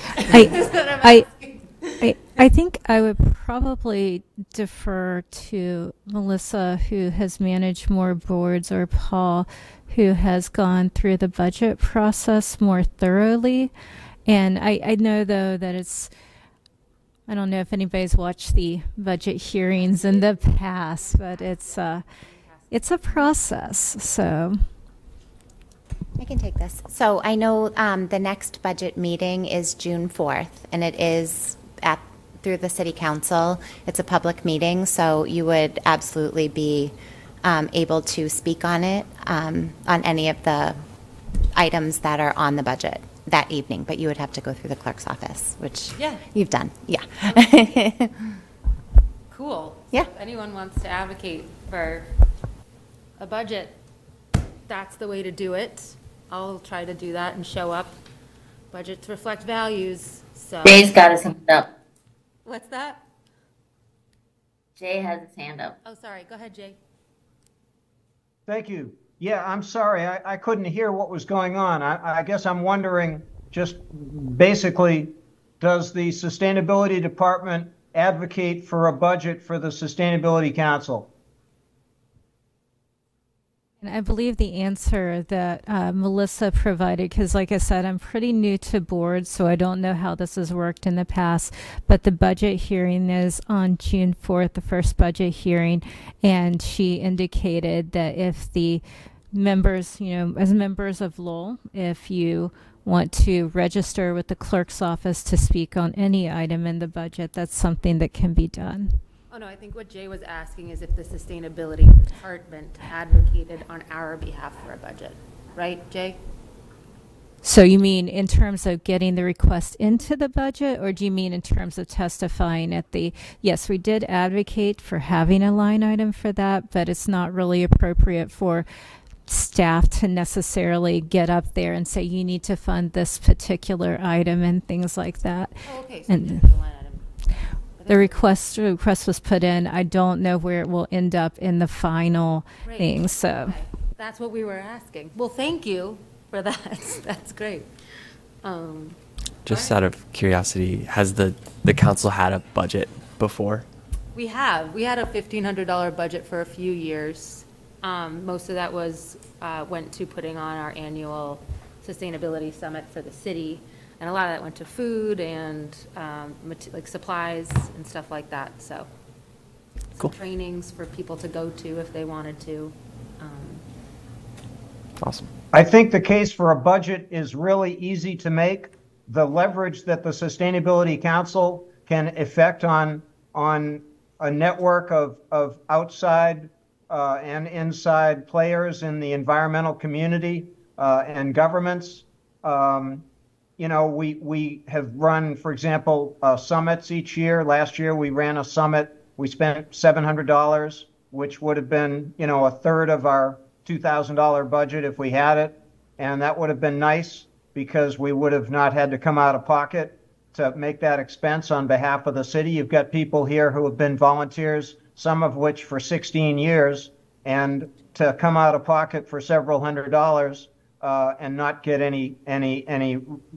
I think I would probably defer to Melissa, who has managed more boards, or Paul, who has gone through the budget process more thoroughly. And I know, though, that I don't know if anybody's watched the budget hearings in the past, but it's a process, so. I can take this. So I know the next budget meeting is June 4th, and it is through the city council. It's a public meeting, so you would absolutely be able to speak on it, on any of the items that are on the budget that evening, but you would have to go through the clerk's office, which you've done. Yeah. Cool. Yeah. So if anyone wants to advocate for a budget, that's the way to do it. I'll try to do that and show up. Budgets reflect values, so. Jay's got his hand up. What's that? Jay has his hand up. Oh, sorry. Go ahead, Jay. Thank you. Yeah, I'm sorry. I couldn't hear what was going on. I guess I'm wondering, just basically, does the Sustainability Department advocate for a budget for the Sustainability Council? And I believe the answer that Melissa provided, because like I said, I'm pretty new to board, so I don't know how this has worked in the past, but the budget hearing is on June 4th, the first budget hearing, and she indicated that if the members, as members of Lowell, if you want to register with the clerk's office to speak on any item in the budget, that's something that can be done. Oh, no, I think what Jay was asking is if the Sustainability Department advocated on our behalf for a budget. Right, Jay? So you mean in terms of getting the request into the budget, or do you mean in terms of testifying at the, yes, we did advocate for having a line item for that, but it's not really appropriate for staff to necessarily get up there and say, you need to fund this particular item and things like that. Oh, okay, so And just the line item. the request was put in. I don't know where it will end up in the final Great. thing, so. Okay. That's what we were asking. Well, thank you for that. That's great. Just out of curiosity, has the council had a budget before? We had a $1,500 budget for a few years. Most of that went to putting on our annual sustainability summit for the city, and a lot of that went to food and like supplies and stuff like that. So, Cool. some trainings for people to go to if they wanted to. Awesome. I think the case for a budget is really easy to make. The leverage that the Sustainability Council can effect on a network of outside and inside players in the environmental community and governments. You know, we have run, for example, summits each year. Last year we ran a summit. We spent $700, which would have been, you know, a third of our $2,000 budget if we had it. And that would have been nice because we would have not had to come out of pocket to make that expense on behalf of the city. You've got people here who have been volunteers, some of which for 16 years, and to come out of pocket for several $100s and not get any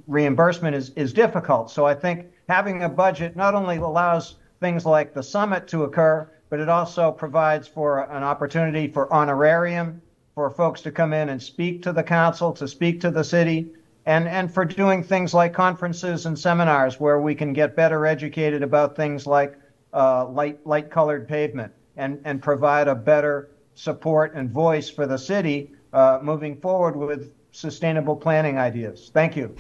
reimbursement is difficult. So I think having a budget not only allows things like the summit to occur, but it also provides for an opportunity for honorarium, for folks to come in and speak to the council, to speak to the city, and for doing things like conferences and seminars where we can get better educated about things like light colored pavement and provide a better support and voice for the city moving forward with sustainable planning ideas. Thank you.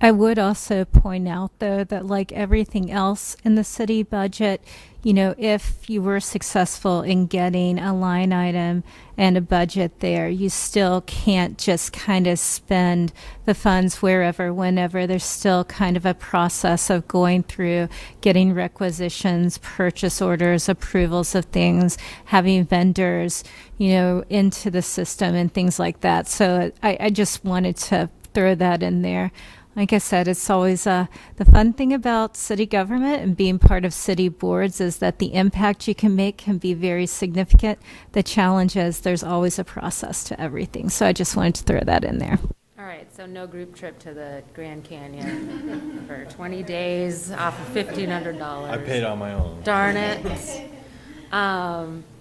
I would also point out, though, that like everything else in the city budget, you know, if you were successful in getting a line item and a budget there, you still can't just kind of spend the funds wherever, whenever. There's still kind of a process of going through, getting requisitions, purchase orders, approvals of things, having vendors, you know, into the system and things like that. So I just wanted to throw that in there. Like I said, it's always the fun thing about city government and being part of city boards is that the impact you can make can be very significant. The challenge is there's always a process to everything. So I just wanted to throw that in there. All right, so no group trip to the Grand Canyon for 20 days off of $1,500. I paid on my own. Darn it.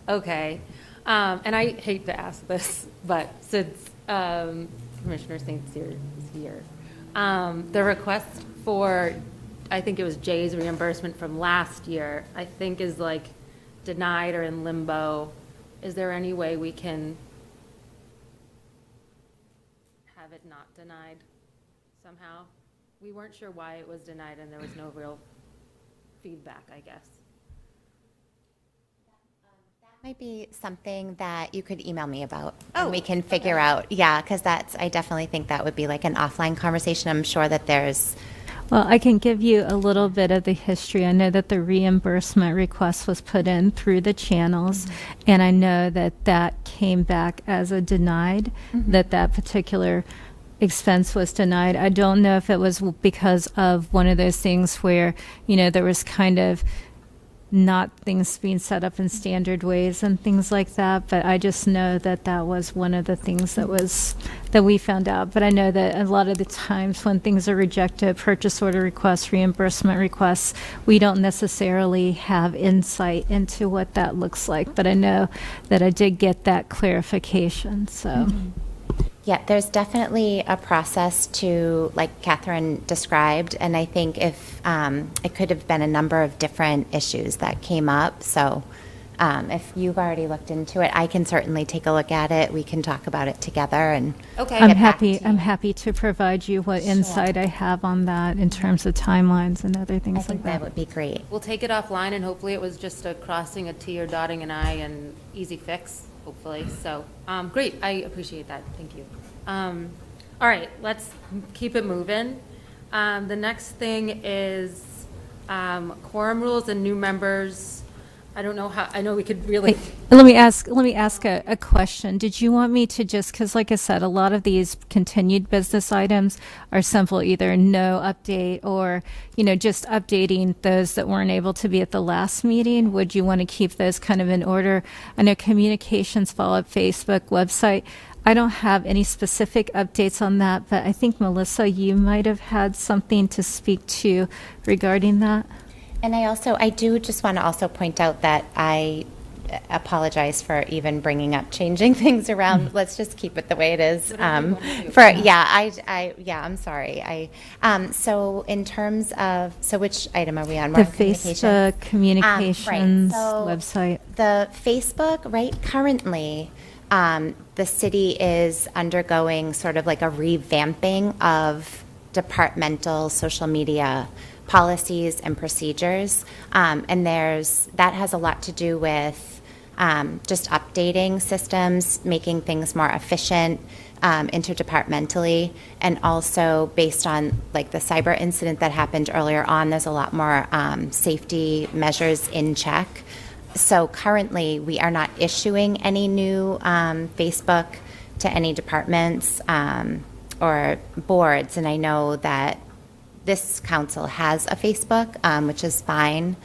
Okay. And I hate to ask this, but since Commissioner St. Cyr is here, the request for, I think it was Jay's reimbursement from last year, I think is like denied or in limbo. Is there any way we can have it not denied somehow? We weren't sure why it was denied and there was no real feedback, I guess. Might be something that you could email me about Oh, and we can figure out. Yeah, because I definitely think that would be like an offline conversation. I'm sure that there's. Well, I can give you a little bit of the history. I know that the reimbursement request was put in through the channels, and I know that that came back as a denied, that particular expense was denied. I don't know if it was because of one of those things where, you know, there was kind of not things being set up in standard ways and things like that, but I just know that that was one of the things that we found out. But I know that a lot of the times when things are rejected, purchase order requests, reimbursement requests, we don't necessarily have insight into what that looks like. But I know that I did get that clarification. So. Yeah, there's definitely a process to, like Catherine described, and I think if it could have been a number of different issues that came up. So if you've already looked into it, I can certainly take a look at it. We can talk about it together and Okay. I'm happy to provide you what insight I have on that in terms of timelines and other things I like think that would be great. We'll take it offline, and hopefully it was just a crossing a T or dotting an I and easy fix, hopefully. So, great, I appreciate that, thank you. All right, let's keep it moving. The next thing is quorum rules and new members. I don't know how, I know we could really. Let me ask a question. Did you want me to just, because like I said, a lot of these continued business items are simple, either no update or, just updating those that weren't able to be at the last meeting. Would you want to keep those kind of in order? I know communications, follow-up, Facebook, website. I don't have any specific updates on that, but I think, Melissa, you might have had something to speak to regarding that. And I do just want to also point out that I apologize for even bringing up changing things around. Let's just keep it the way it is. I'm sorry. So in terms of, which item are we on? The Facebook communications right. So website. The Facebook, right, currently, the city is undergoing sort of like a revamping of departmental social media policies and procedures, and that has a lot to do with just updating systems, making things more efficient interdepartmentally, and also based on like the cyber incident that happened earlier on, there's a lot more safety measures in check. So currently, we are not issuing any new Facebook to any departments or boards, and I know that this council has a Facebook, which is fine.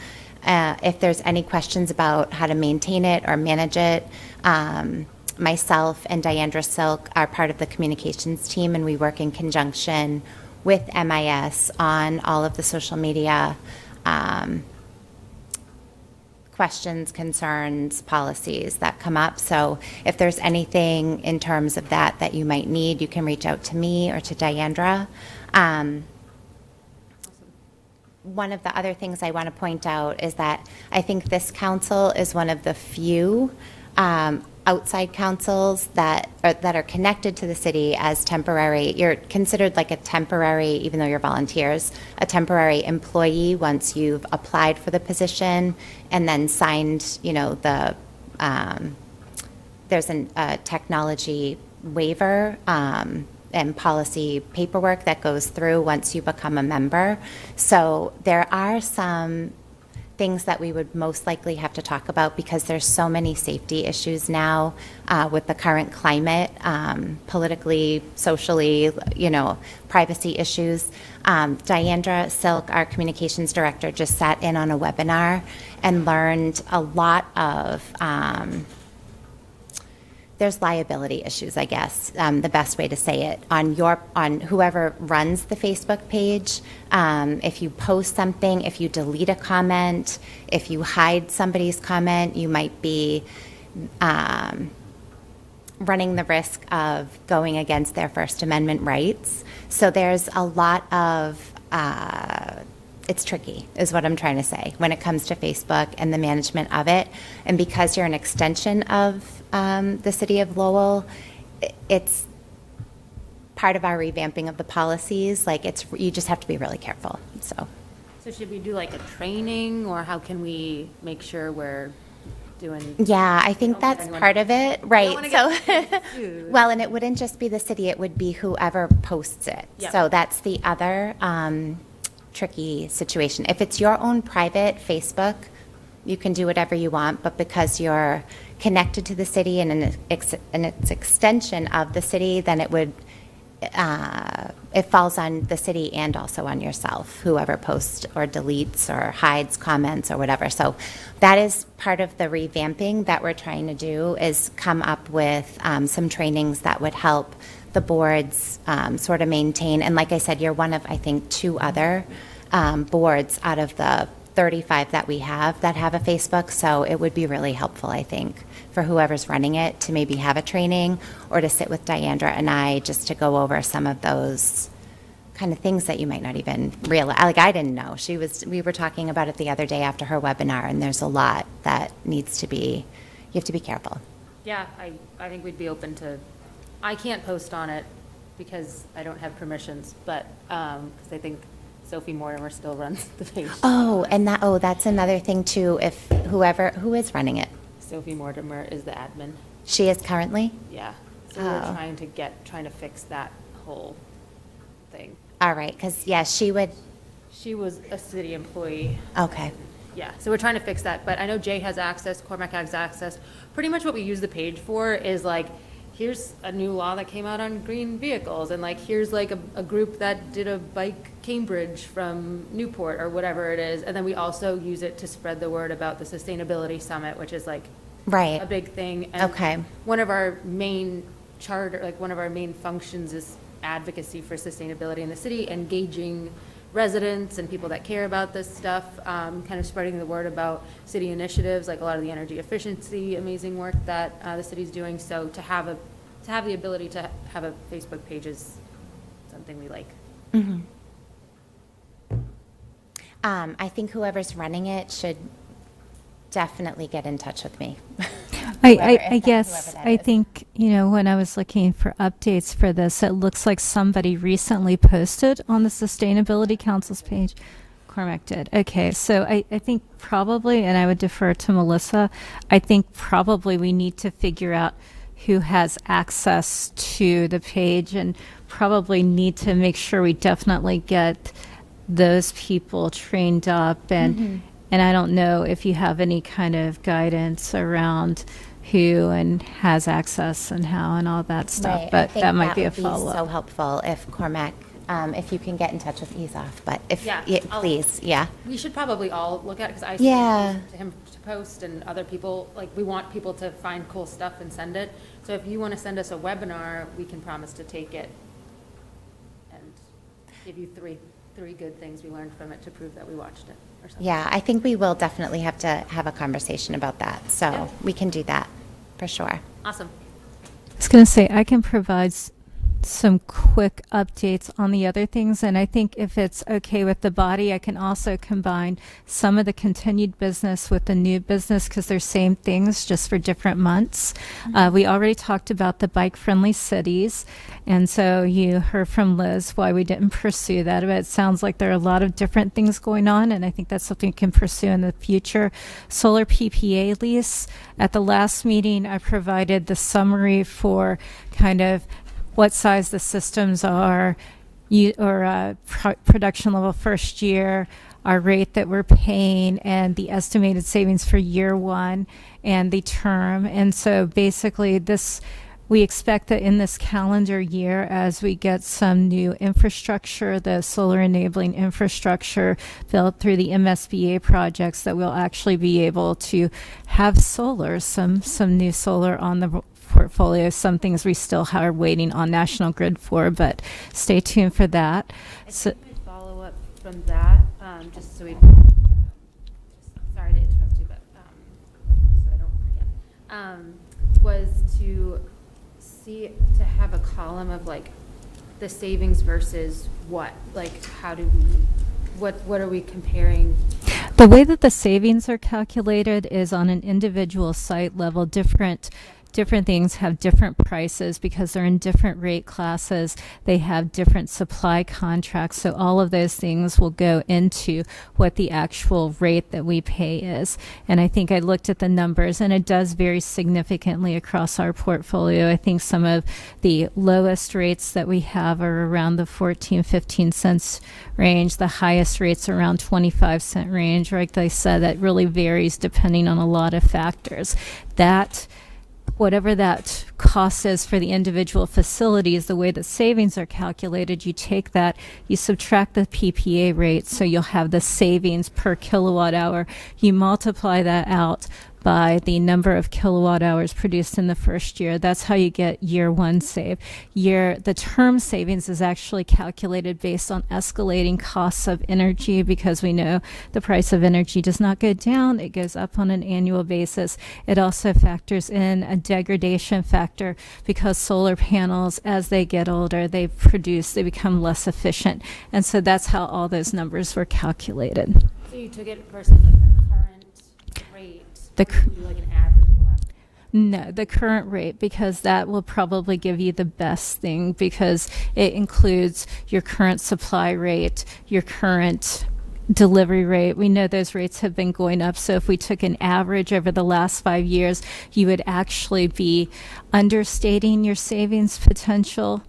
If there's any questions about how to maintain it or manage it, myself and Diandra Silk are part of the communications team, and we work in conjunction with MIS on all of the social media questions, concerns, policies that come up. So if there's anything in terms of that you might need, you can reach out to me or to Diandra. One of the other things I want to point out is that I think this council is one of the few outside councils that are connected to the city as temporary. You're considered like a temporary, even though you're volunteers, a temporary employee once you've applied for the position and then signed, there's a technology waiver and policy paperwork that goes through once you become a member. So there are some things that we would most likely have to talk about because there's so many safety issues now with the current climate, politically, socially, privacy issues. Diandra Silk, our communications director, just sat in on a webinar and learned a lot of there's liability issues, I guess, the best way to say it, on whoever runs the Facebook page. If you post something, if you delete a comment, if you hide somebody's comment, you might be running the risk of going against their First Amendment rights. So there's a lot of it's tricky, is what I'm trying to say, when it comes to Facebook and the management of it. And because you're an extension of the city of Lowell, it's part of our revamping of the policies. You just have to be really careful. So should we do like a training, or how can we make sure we're doing? Yeah, I think that's part of it, right? So, well, and it wouldn't just be the city; it would be whoever posts it. Yep. So that's the other tricky situation. If it's your own private Facebook, you can do whatever you want, but because you're connected to the city and its extension of the city, then it falls on the city and also on yourself, whoever posts or deletes or hides comments or whatever. So that is part of the revamping that we're trying to do, is come up with some trainings that would help the boards sort of maintain. And like I said, you're one of, I think, 2 other boards out of the 35 that we have that have a Facebook. So it would be really helpful, I think, for whoever's running it to maybe have a training, or to sit with Diandra and I just to go over some of those kind of things that you might not even realize. Like, I didn't know. We were talking about it the other day after her webinar, and there's a lot that needs to be, you have to be careful. Yeah, I think we'd be open to, I can't post on it because I don't have permissions, but, because I think Sophie Mortimer still runs the page. Oh, and that's another thing too. If who is running it? Sophie Mortimer is the admin. She is currently? Yeah. So we're trying to fix that whole thing. All right, because, yeah, she would, She was a city employee. okay. Yeah, so we're trying to fix that, but I know Jay has access, Cormac has access. Pretty much what we use the page for is like, here's a new law that came out on green vehicles, and like, here's like a group that did a bike Cambridge from Newport or whatever it is. And then we also use it to spread the word about the Sustainability Summit, which is like Right. a big thing. And Okay. one of our main charter, like one of our main functions is advocacy for sustainability in the city, engaging residents and people that care about this stuff, kind of spreading the word about city initiatives, like a lot of the energy efficiency, amazing work that the city's doing. So to have the ability to have a Facebook page is something we like. I think whoever's running it should definitely get in touch with me. I guess, I think, when I was looking for updates for this, it looks like somebody recently posted on the Sustainability Council's page. Cormac did. Okay, so I think probably, and I would defer to Melissa, I think probably we need to figure out who has access to the page, and probably need to make sure we definitely get those people trained up. And I don't know if you have any kind of guidance around who and has access and how and all that stuff, Right. but I think that might be a would follow-up. so helpful if Cormac, if you can get in touch with Ezoff, but if, Yeah, please, yeah. We should probably all look at it, because I Yeah. sent it to him to post, and other people, like, we want people to find cool stuff and send it. So if you want to send us a webinar, we can promise to take it and give you three good things we learned from it to prove that we watched it or something. Yeah, I think we will definitely have to have a conversation about that, so Yeah. we can do that, for sure. Awesome. I was going to say, I can provide some quick updates on the other things, and I think if it's okay with the body, I can also combine some of the continued business with the new business, because they're same things, just for different months. We already talked about the bike-friendly cities, and so you heard from Liz why we didn't pursue that, but it sounds like there are a lot of different things going on, and I think that's something we can pursue in the future. Solar PPA lease. At the last meeting, I provided the summary for kind of what size the systems are, production level first year, our rate that we're paying, and the estimated savings for year one and the term. And so basically we expect that in this calendar year, as we get some new infrastructure, the solar enabling infrastructure built through the MSBA projects, that we'll actually be able to have solar, some new solar on the portfolio. Some things we still are waiting on National Grid for, but stay tuned for that. So, follow up from that, just so we, sorry to interrupt you, but so I don't forget, was to have a column of like the savings versus what, like how do we, what are we comparing? The way that the savings are calculated is on an individual site level. Different things have different prices because they're in different rate classes. They have different supply contracts. So all of those things will go into what the actual rate that we pay is. And I think I looked at the numbers, and it does vary significantly across our portfolio. I think some of the lowest rates that we have are around the 14, 15 cents range. The highest rates are around 25-cent range. Like I said, that really varies depending on a lot of factors. Whatever that cost is for the individual facilities, the way that savings are calculated, you take that, you subtract the PPA rate, so you'll have the savings per kilowatt hour. You multiply that out by the number of kilowatt hours produced in the first year. That's how you get year one save. The term savings is actually calculated based on escalating costs of energy, because we know the price of energy does not go down, it goes up on an annual basis. It also factors in a degradation factor, because solar panels, as they get older, they become less efficient. And so that's how all those numbers were calculated. So you took it versus like the current rate. Like an average left. No, the current rate, because that will probably give you the best thing, because it includes your current supply rate, your current delivery rate. We know those rates have been going up. So if we took an average over the last 5 years, you would actually be understating your savings potential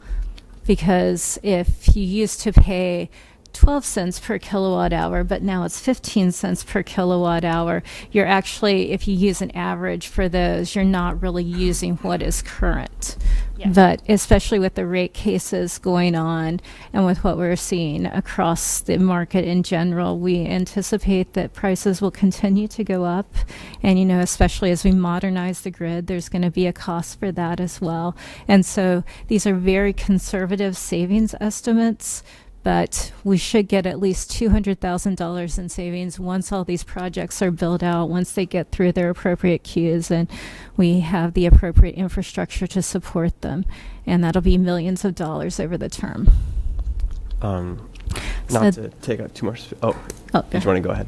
because if you used to pay 12 cents per kilowatt hour, but now it's 15 cents per kilowatt hour, you're actually, if you use an average for those, you're not really using what is current. Yeah. But especially with the rate cases going on and with what we're seeing across the market in general, we anticipate that prices will continue to go up. And, especially as we modernize the grid, there's going to be a cost for that as well. And so these are very conservative savings estimates, but we should get at least $200,000 in savings once all these projects are built out, once they get through their appropriate queues and we have the appropriate infrastructure to support them. And that'll be millions of dollars over the term. Not to take out too much. Did you want to go ahead?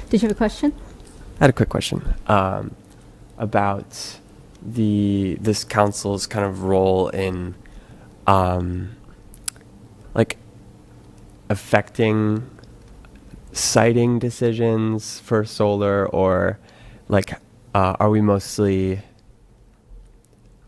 Did you have a question? I had a quick question about this council's kind of role in like affecting siting decisions for solar, or like are we mostly,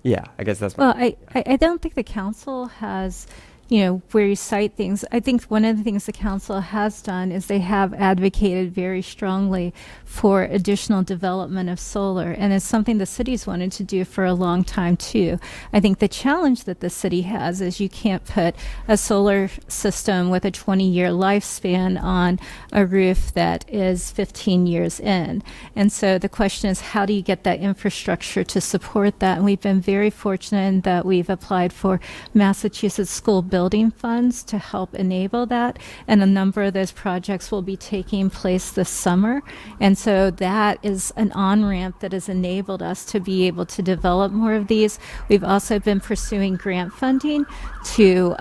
I guess that's well, I don't think the council has, where you cite things. I think one of the things the council has done is they have advocated very strongly for additional development of solar, and it's something the city's wanted to do for a long time too. I think the challenge that the city has is you can't put a solar system with a 20-year lifespan on a roof that is 15 years in. And so the question is, how do you get that infrastructure to support that? And we've been very fortunate in that we've applied for Massachusetts school building funds to help enable that, and a number of those projects will be taking place this summer. And so that is an on-ramp that has enabled us to be able to develop more of these. We've also been pursuing grant funding to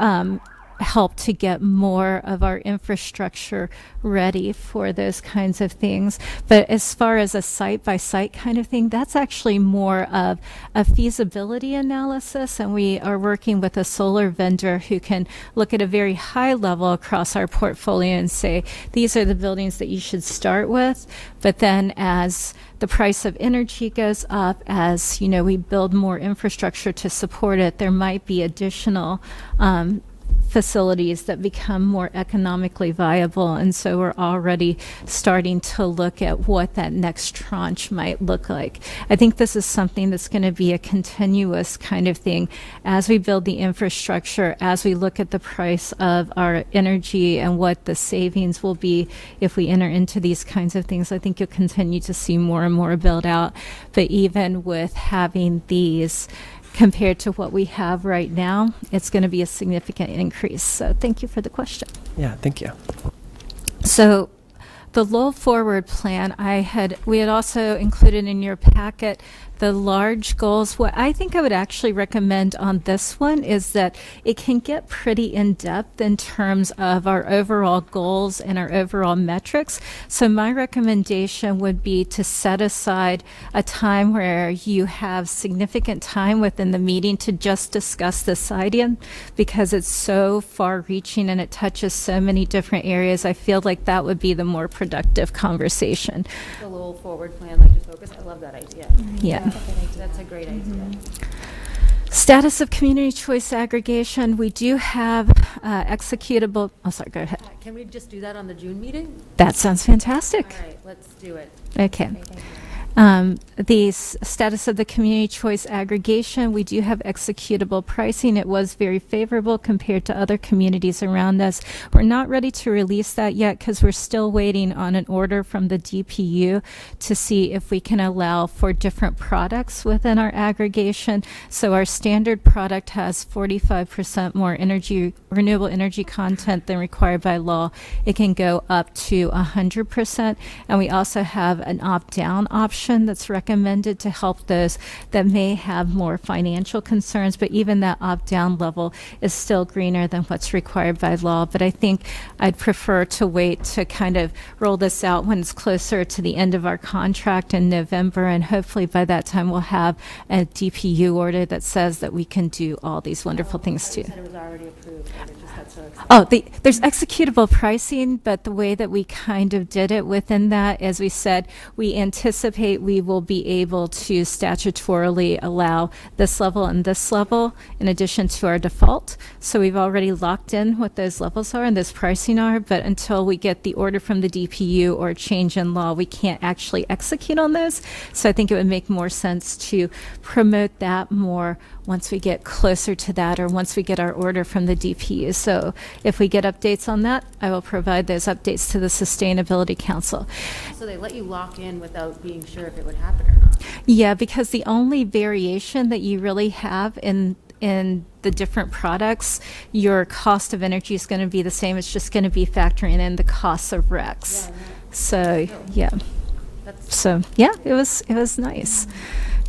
help to get more of our infrastructure ready for those kinds of things. But as far as a site-by-site kind of thing, that's actually more of a feasibility analysis, and we are working with a solar vendor who can look at a very high level across our portfolio and say, these are the buildings that you should start with. But then as the price of energy goes up, as we build more infrastructure to support it, there might be additional facilities that become more economically viable. And so we're already starting to look at what that next tranche might look like. I think this is something that's going to be a continuous kind of thing as we build the infrastructure, as we look at the price of our energy and what the savings will be if we enter into these kinds of things. I think you'll continue to see more and more build out. But even with having these compared to what we have right now, it's going to be a significant increase. So thank you for the question. Yeah, thank you. So the Lowell Forward Plan, we had also included in your packet the large goals. What I think I would actually recommend on this one is that it can get pretty in-depth in terms of our overall goals and our overall metrics. So my recommendation would be to set aside a time where you have significant time within the meeting to just discuss this item, because it's so far-reaching and it touches so many different areas. I feel like that would be the more productive conversation. The Lowell Forward Plan, like just focus. I love that idea. Yeah. That's a great idea. Status of community choice aggregation. We do have executable. Oh, sorry, go ahead. Can we just do that on the June meeting? That sounds fantastic. All right, let's do it. Okay. The status of the community choice aggregation, we do have executable pricing. It was very favorable compared to other communities around us. We're not ready to release that yet because we're still waiting on an order from the DPU to see if we can allow for different products within our aggregation. So our standard product has 45% more renewable energy content than required by law. It can go up to 100%. And we also have an opt-down option that's recommended to help those that may have more financial concerns, but even that opt-down level is still greener than what's required by law. But I think I'd prefer to wait to kind of roll this out when it's closer to the end of our contract in November, and hopefully by that time we'll have a DPU order that says that we can do all these wonderful things too. You said it was already approved, and it just got so excited. Oh, there's executable pricing, but the way that we kind of did it within that, as we said, we anticipate state, we will be able to statutorily allow this level and this level in addition to our default. So we've already locked in what those levels are and those pricing are, but until we get the order from the DPU or a change in law, we can't actually execute on those. So I think it would make more sense to promote that more once we get closer to that, or once we get our order from the DPU. So if we get updates on that, I will provide those updates to the Sustainability Council. So they let you lock in without being sure if it would happen or not? Yeah, because the only variation that you really have in the different products, your cost of energy is going to be the same. It's just going to be factoring in the costs of RECs. Yeah, So yeah, so yeah, it was nice.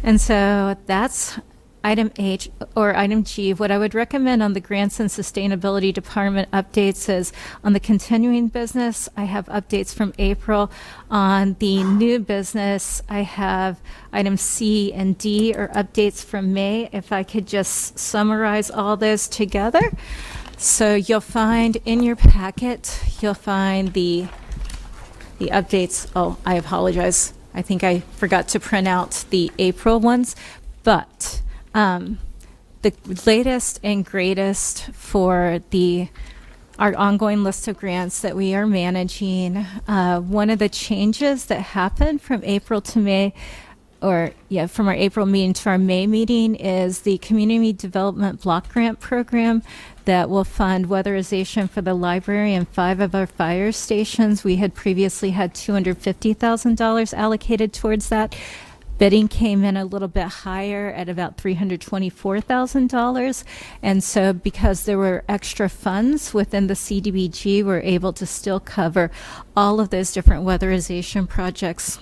And so that's item H, or item G. What I would recommend on the Grants and Sustainability Department updates is on the continuing business, I have updates from April. On the new business, I have item C and D, or updates from May. If I could just summarize all those together. So you'll find in your packet, you'll find the updates. Oh, I apologize. I think I forgot to print out the April ones, but the latest and greatest for our ongoing list of grants that we are managing. One of the changes that happened from April to May, from our April meeting to our May meeting, is the Community Development Block Grant Program that will fund weatherization for the library and 5 of our fire stations. We had previously had $250,000 allocated towards that. Bidding came in a little bit higher at about $324,000. And so because there were extra funds within the CDBG, we're able to still cover all of those different weatherization projects.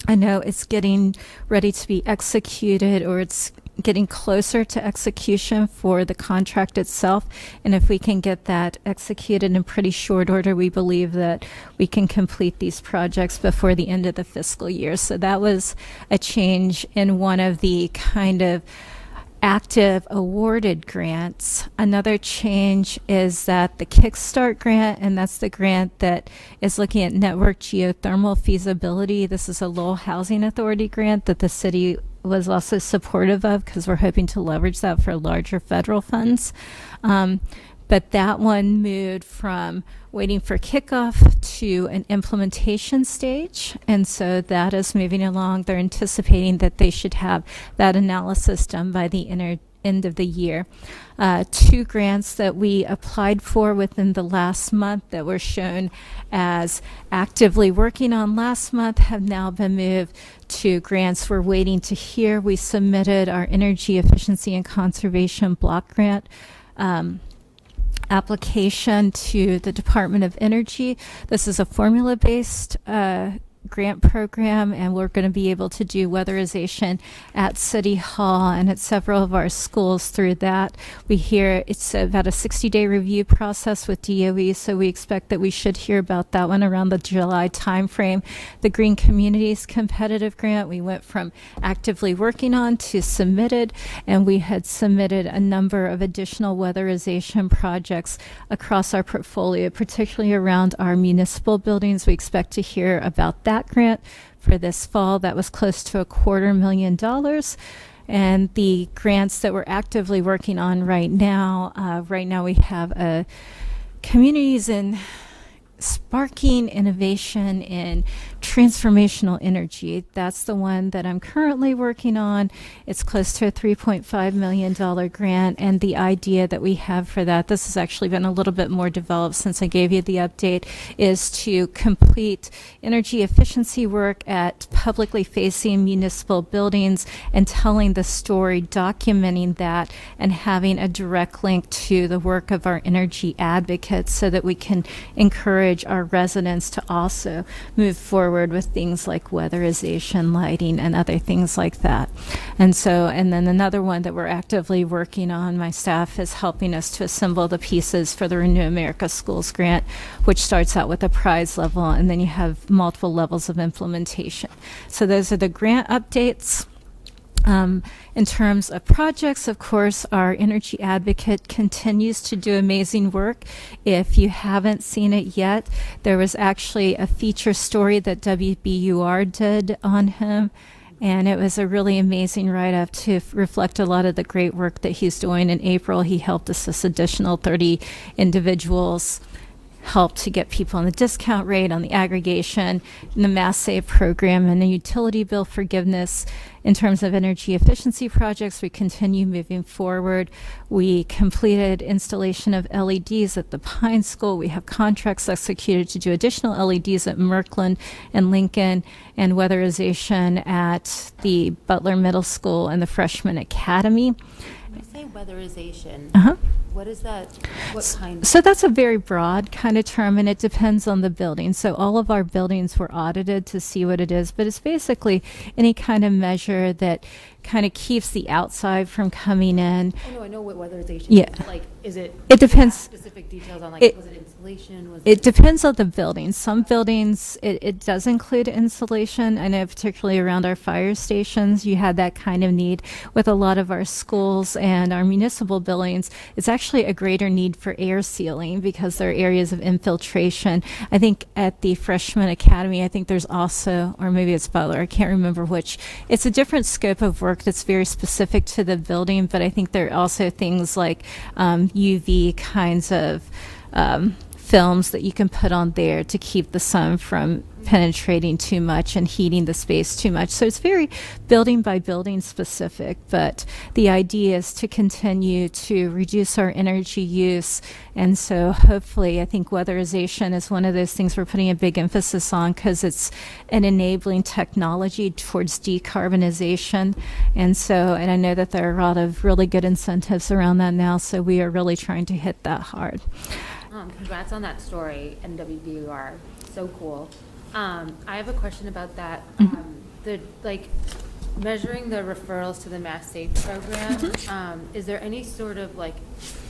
I know it's getting ready to be executed, or it's getting closer to execution for the contract itself. And if we can get that executed in pretty short order, we believe that we can complete these projects before the end of the fiscal year. So that was a change in one of the kind of active awarded grants. Another change is that the Kickstart grant, and that's the grant that is looking at network geothermal feasibility. This is a Lowell Housing Authority grant that the city was also supportive of, because we're hoping to leverage that for larger federal funds. But that one moved from waiting for kickoff to an implementation stage. And so that is moving along. They're anticipating that they should have that analysis done by the end of the year. 2 grants that we applied for within the last month that were shown as actively working on last month have now been moved to grants we're waiting to hear. We submitted our energy efficiency and conservation block grant application to the Department of Energy. This is a formula-based grant program, and we're going to be able to do weatherization at City Hall and at several of our schools through that. We hear it's about a 60-day review process with DOE, so we expect that we should hear about that one around the July timeframe. The Green Communities Competitive Grant, we went from actively working on to submitted, and we had submitted a number of additional weatherization projects across our portfolio, particularly around our municipal buildings. We expect to hear about that grant for this fall. That was close to $250,000. And the grants that we're actively working on right now we have communities in sparking innovation in transformational energy. That's the one that I'm currently working on. It's close to a $3.5 million grant, and the idea that we have for that, this has actually been a little bit more developed since I gave you the update, is to complete energy efficiency work at publicly facing municipal buildings and telling the story, documenting that, and having a direct link to the work of our energy advocates so that we can encourage our residents to also move forward with things like weatherization, lighting, and other things like that. And then another one that we're actively working on, my staff is helping us to assemble the pieces for the Renew America Schools grant, which starts out with a prize level, and then you have multiple levels of implementation. So those are the grant updates. In terms of projects, of course, our Energy Advocate continues to do amazing work. If you haven't seen it yet, there was actually a feature story that WBUR did on him, and it was a really amazing write-up to reflect a lot of the great work that he's doing. In April, he helped assist additional 30 individuals, helped to get people on the discount rate, on the aggregation, in the Mass Save program, and the utility bill forgiveness. In terms of energy efficiency projects, we continue moving forward. We completed installation of LEDs at the Pine School. We have contracts executed to do additional LEDs at Merkland and Lincoln, and weatherization at the Butler Middle School and the Freshman Academy. When you say weatherization, Uh-huh. what is that? What kind? So that's a very broad kind of term, and it depends on the building. So all of our buildings were audited to see what it is, but it's basically any kind of measure that kind of keeps the outside from coming in. Oh, no, I know what weatherization Yeah. is. Like, is it? It depends. Specific details on, like, It- was it insulation? Was It depends on the building. Some buildings, it does include insulation. I know particularly around our fire stations, you had that kind of need. With a lot of our schools and our municipal buildings, it's actually a greater need for air sealing because there are areas of infiltration. I think at the Freshman Academy, I think there's also, or maybe it's Butler, I can't remember which. It's a different scope of work that's very specific to the building, but I think there are also things like UV kinds of films that you can put on there to keep the sun from penetrating too much and heating the space too much. So it's very building by building specific, but the idea is to continue to reduce our energy use. And so hopefully, I think weatherization is one of those things we're putting a big emphasis on because it's an enabling technology towards decarbonization. And so, and I know that there are a lot of really good incentives around that now, so we are really trying to hit that hard. Congrats on that story, NWBUR. So cool. I have a question about that. The measuring the referrals to the Mass Save program. Is there any sort of like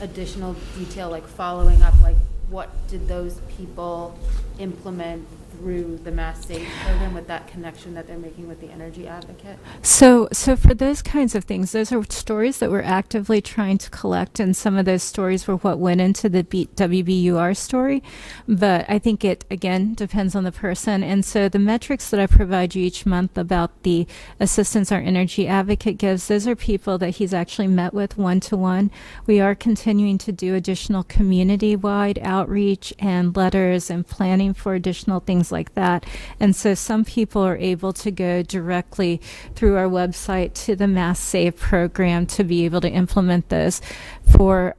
additional detail, like following up, like what did those people implement through the Mass Save program with that connection that they're making with the Energy Advocate? So for those kinds of things, those are stories that we're actively trying to collect, and some of those stories were what went into the WBUR story. But I think it, again, depends on the person. And so the metrics that I provide you each month about the assistance our Energy Advocate gives, those are people that he's actually met with one-to-one. We are continuing to do additional community-wide outreach and letters and planning for additional things like that. And so some people are able to go directly through our website to the Mass Save program to be able to implement those. For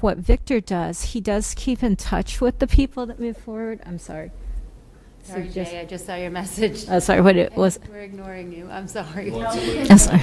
what Victor does, he does keep in touch with the people that move forward. I'm sorry. Sorry, Jay, I just saw your message. Oh, sorry, what it was. We're ignoring you. I'm sorry. I'm sorry.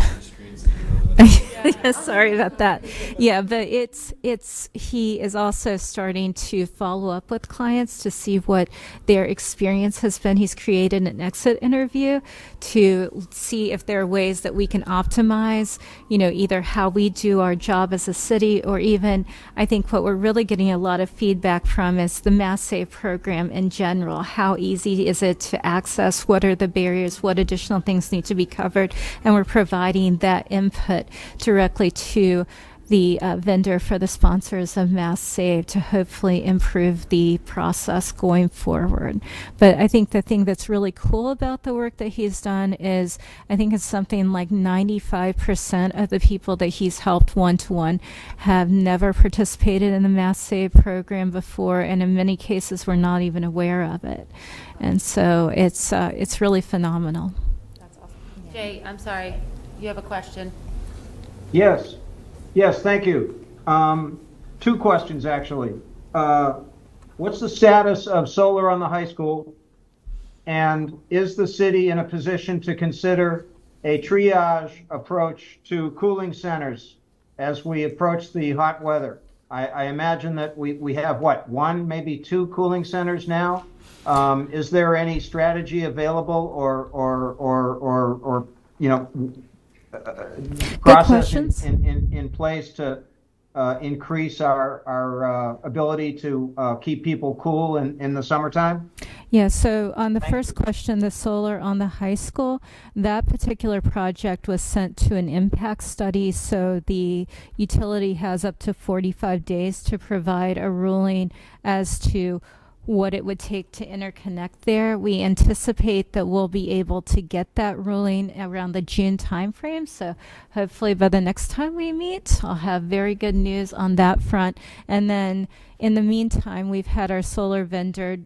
Yeah, sorry about that. Yeah, but he is also starting to follow up with clients to see what their experience has been. He's created an exit interview to see if there are ways that we can optimize, either how we do our job as a city, or even, I think what we're really getting a lot of feedback from is the Mass Save program in general. How easy is it to access? What are the barriers? What additional things need to be covered? And we're providing that input directly to the vendor for the sponsors of Mass Save to hopefully improve the process going forward. But I think the thing that's really cool about the work that he's done is I think it's something like 95% of the people that he's helped one-to-one have never participated in the Mass Save program before, and in many cases were not even aware of it. And so it's really phenomenal. That's awesome. Jay, I'm sorry. You have a question? Yes, thank you. Two questions, actually. What's the status of solar on the high school? And is the city in a position to consider a triage approach to cooling centers as we approach the hot weather? I imagine that we have, one, maybe two cooling centers now? Is there any strategy available or process in place to increase our ability to keep people cool in the summertime? Yeah, so on the first question, the solar on the high school, that particular project was sent to an impact study, so the utility has up to 45 days to provide a ruling as to what it would take to interconnect there. We anticipate that we'll be able to get that ruling around the June timeframe. So hopefully by the next time we meet, I'll have very good news on that front. And then in the meantime, we've had our solar vendor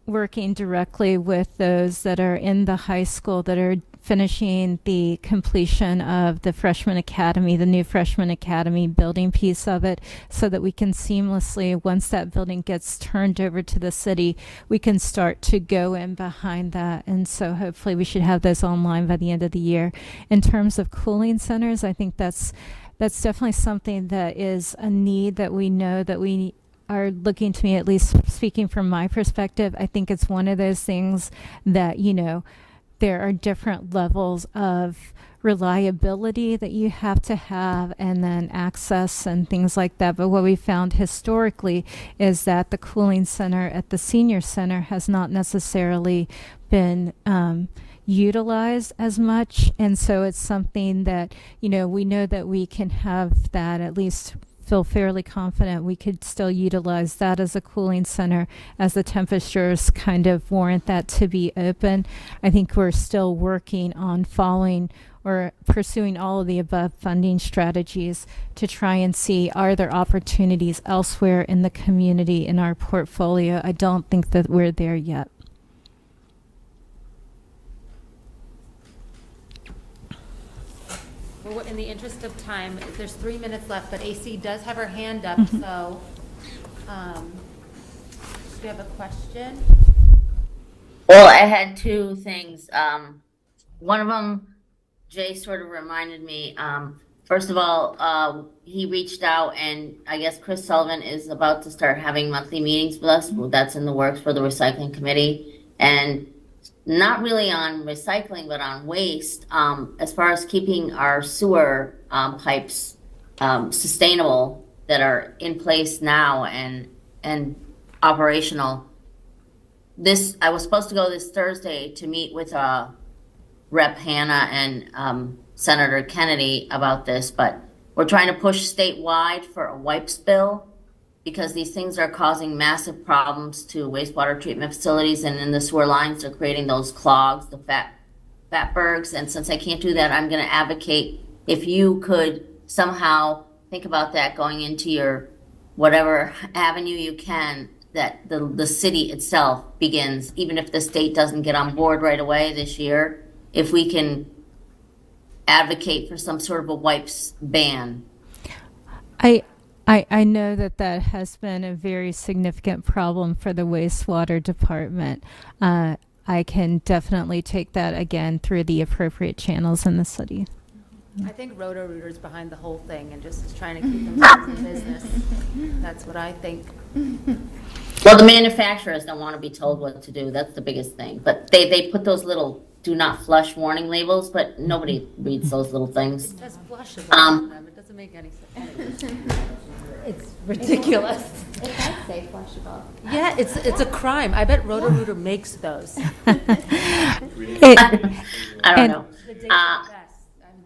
working directly with those that are in the high school that are finishing the completion of the freshman academy, the new freshman academy building piece of it, so that we can seamlessly, once that building gets turned over to the city, we can start to go in behind that. And so hopefully we should have those online by the end of the year. In terms of cooling centers, I think that's definitely something that is a need that we know that we are looking to me, at least speaking from my perspective. I think it's one of those things that, you know, there are different levels of reliability that you have to have, and then access and things like that. But what we found historically is that the cooling center at the senior center has not necessarily been utilized as much. And so it's something that, you know, we know that we can have that, at least feel fairly confident we could still utilize that as a cooling center as the temperatures kind of warrant that to be open. I think we're still working on following or pursuing all of the above funding strategies to try and see, are there opportunities elsewhere in the community in our portfolio? I don't think that we're there yet. Well, in the interest of time, there's 3 minutes left, but AC does have her hand up, so do you have a question? Well, I had two things. One of them, Jay sort of reminded me, first of all, he reached out, and I guess Chris Sullivan is about to start having monthly meetings with us. That's in the works for the recycling committee. And not really on recycling, but on waste, as far as keeping our sewer pipes sustainable that are in place now and operational. I was supposed to go this Thursday to meet with Rep. Hanna and Senator Kennedy about this, but we're trying to push statewide for a wipes bill, because these things are causing massive problems to wastewater treatment facilities, and in the sewer lines, they're creating those clogs, the fatbergs. And since I can't do that, I'm going to advocate if you could somehow think about that going into your whatever avenue you can, that the city itself begins, even if the state doesn't get on board right away this year, if we can advocate for some sort of a wipes ban. I know that has been a very significant problem for the wastewater department. I can definitely take that again through the appropriate channels in the city. I think Roto-Rooter's behind the whole thing and just is trying to keep themselves in business. That's what I think. Well, the manufacturers don't want to be told what to do. That's the biggest thing. But they put those little do not flush warning labels, but nobody reads those little things. It says flushable. It doesn't make any sense. It's ridiculous. It does say flushable. Yeah, it's a crime. I bet Roto-Rooter makes those. I don't know.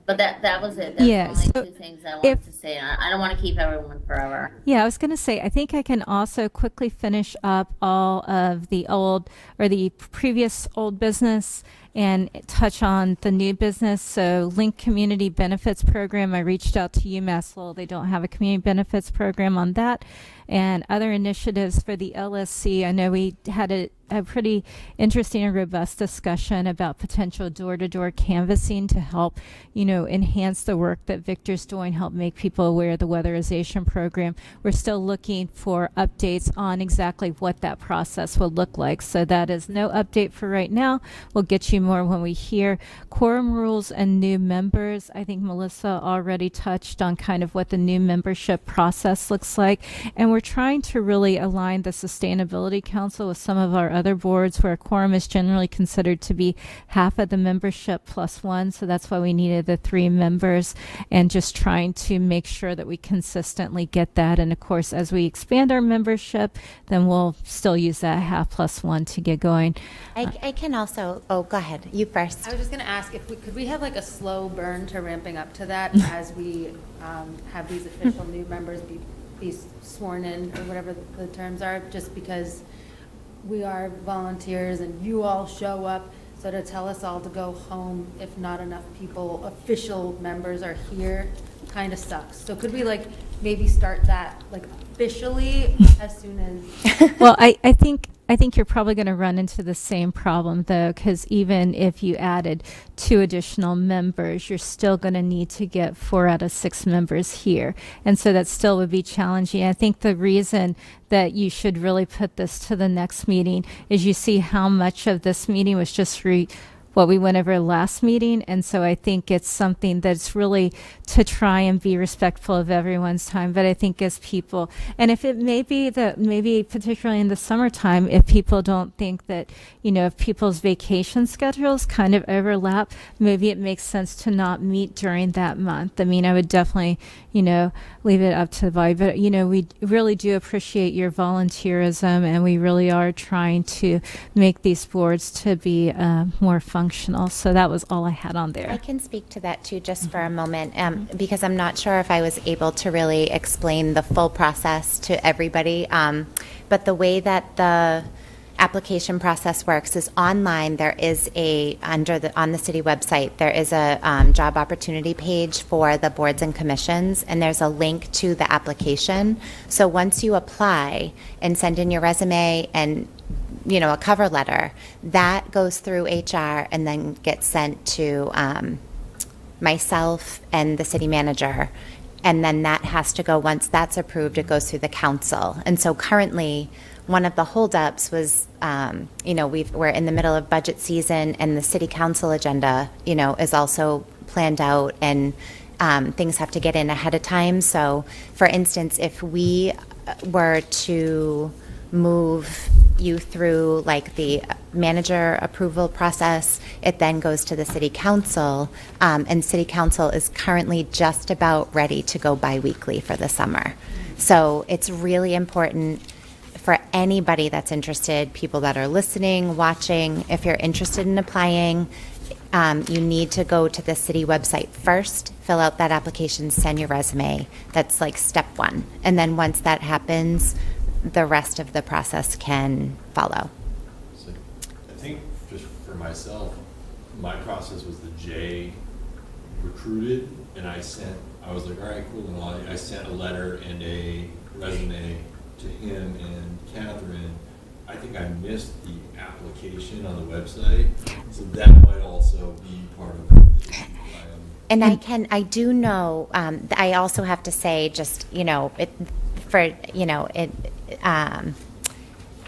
But that was it. That's the only two things I wanted to say. I don't want to keep everyone forever. Yeah, I was going to say, I think I can also quickly finish up all of the old or the previous old business and touch on the new business. So Link Community Benefits Program, I reached out to UMass Lowell. They don't have a community benefits program on that. And other initiatives for the LSC. I know we had a pretty interesting and robust discussion about potential door-to-door canvassing to help, enhance the work that Victor's doing, help make people aware of the weatherization program. We're still looking for updates on exactly what that process will look like. So that is no update for right now. We'll get you to more when we hear quorum rules and new members. I think Melissa already touched on kind of what the new membership process looks like. And we're trying to really align the Sustainability Council with some of our other boards where a quorum is generally considered to be half of the membership plus one. So that's why we needed the 3 members, and just trying to make sure that we consistently get that. And of course, as we expand our membership, then we'll still use that half plus one to get going. I can also, oh, go ahead. You first. I was just going to ask if could we have like a slow burn to ramping up to that as we have these official new members be sworn in, or whatever the terms are, just because we are volunteers and you all show up. So to tell us all to go home if not enough people, official members, are here, kind of sucks. So could we like maybe start that like officially as soon as? Well, I think you're probably going to run into the same problem, though, because even if you added 2 additional members, you're still going to need to get 4 out of 6 members here. And so that still would be challenging. I think the reason that you should really put this to the next meeting is you see how much of this meeting was just what we went over last meeting. And so I think it's something that's really to try and be respectful of everyone's time. But I think as people, and if it may be that maybe particularly in the summertime, if people don't think that, if people's vacation schedules kind of overlap, maybe it makes sense to not meet during that month. I mean, I would definitely, leave it up to the body. But, we really do appreciate your volunteerism, and we really are trying to make these boards to be more functional. So that was all I had on there. I can speak to that too, just for a moment, because I'm not sure if I was able to really explain the full process to everybody. But the way that the application process works is online. There is on the city website, there is a job opportunity page for the boards and commissions, and there's a link to the application. So once you apply and send in your resume and a cover letter, that goes through HR and then gets sent to myself and the city manager. And then that has to go, once that's approved, it goes through the council. And so currently, one of the holdups was, we're in the middle of budget season, and the city council agenda, is also planned out, and things have to get in ahead of time. So, for instance, if we were to move you through like the manager approval process, it then goes to the city council, and city council is currently just about ready to go bi-weekly for the summer. So it's really important for anybody that's interested, people that are listening, watching, if you're interested in applying, you need to go to the city website first, fill out that application, send your resume. That's like step 1. And then once that happens, the rest of the process can follow. So I think just for myself, my process was the J recruited, and I was like, all right, cool, and I sent a letter and a resume to him and Catherine. I think I missed the application on the website, so that might also be part of the issue. And I do know, I also have to say, just,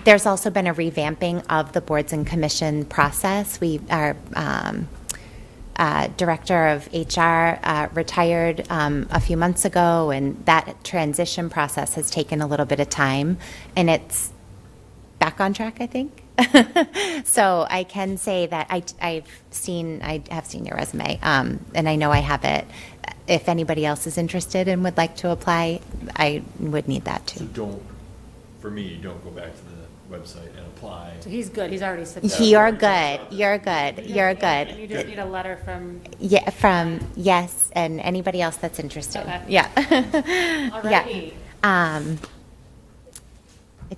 there's also been a revamping of the boards and commission process. Our director of HR retired a few months ago, and that transition process has taken a little bit of time, and it's back on track, I think. So I can say that I have seen your resume, and I know I have it. If anybody else is interested and would like to apply, I would need that too. So for me, don't go back to the website and apply. So he's good. He's already submitted. You're good. You're good. You're good. And you just need a letter from. Yeah, yes, and anybody else that's interested. Okay. Yeah. Alrighty. Yeah.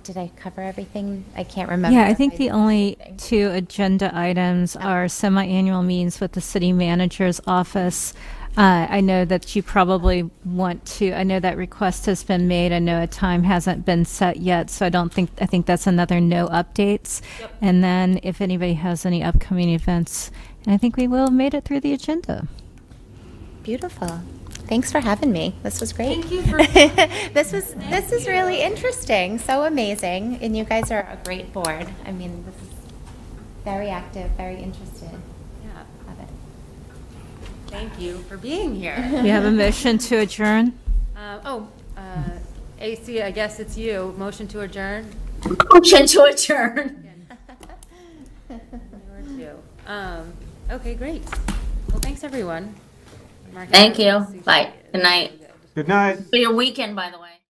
Did I cover everything? I can't remember. Yeah, I think the only 2 agenda items are semi-annual meetings with the city manager's office. I know that you probably want to, I know that request has been made. I know a time hasn't been set yet, so I think that's another no updates. Yep. And then if anybody has any upcoming events, and I think we will have made it through the agenda. Beautiful. Thanks for having me. This was great. Thank you for. This is really interesting. So amazing, and you guys are a great board. I mean, this is very active, very interested. Yeah. Love it. Thank you for being here. We have a motion to adjourn. AC, I guess it's you. Motion to adjourn? Motion to adjourn. Okay, great. Well, thanks, everyone. Mark, Thank you. Bye. Good night. Good night. For your weekend, by the way.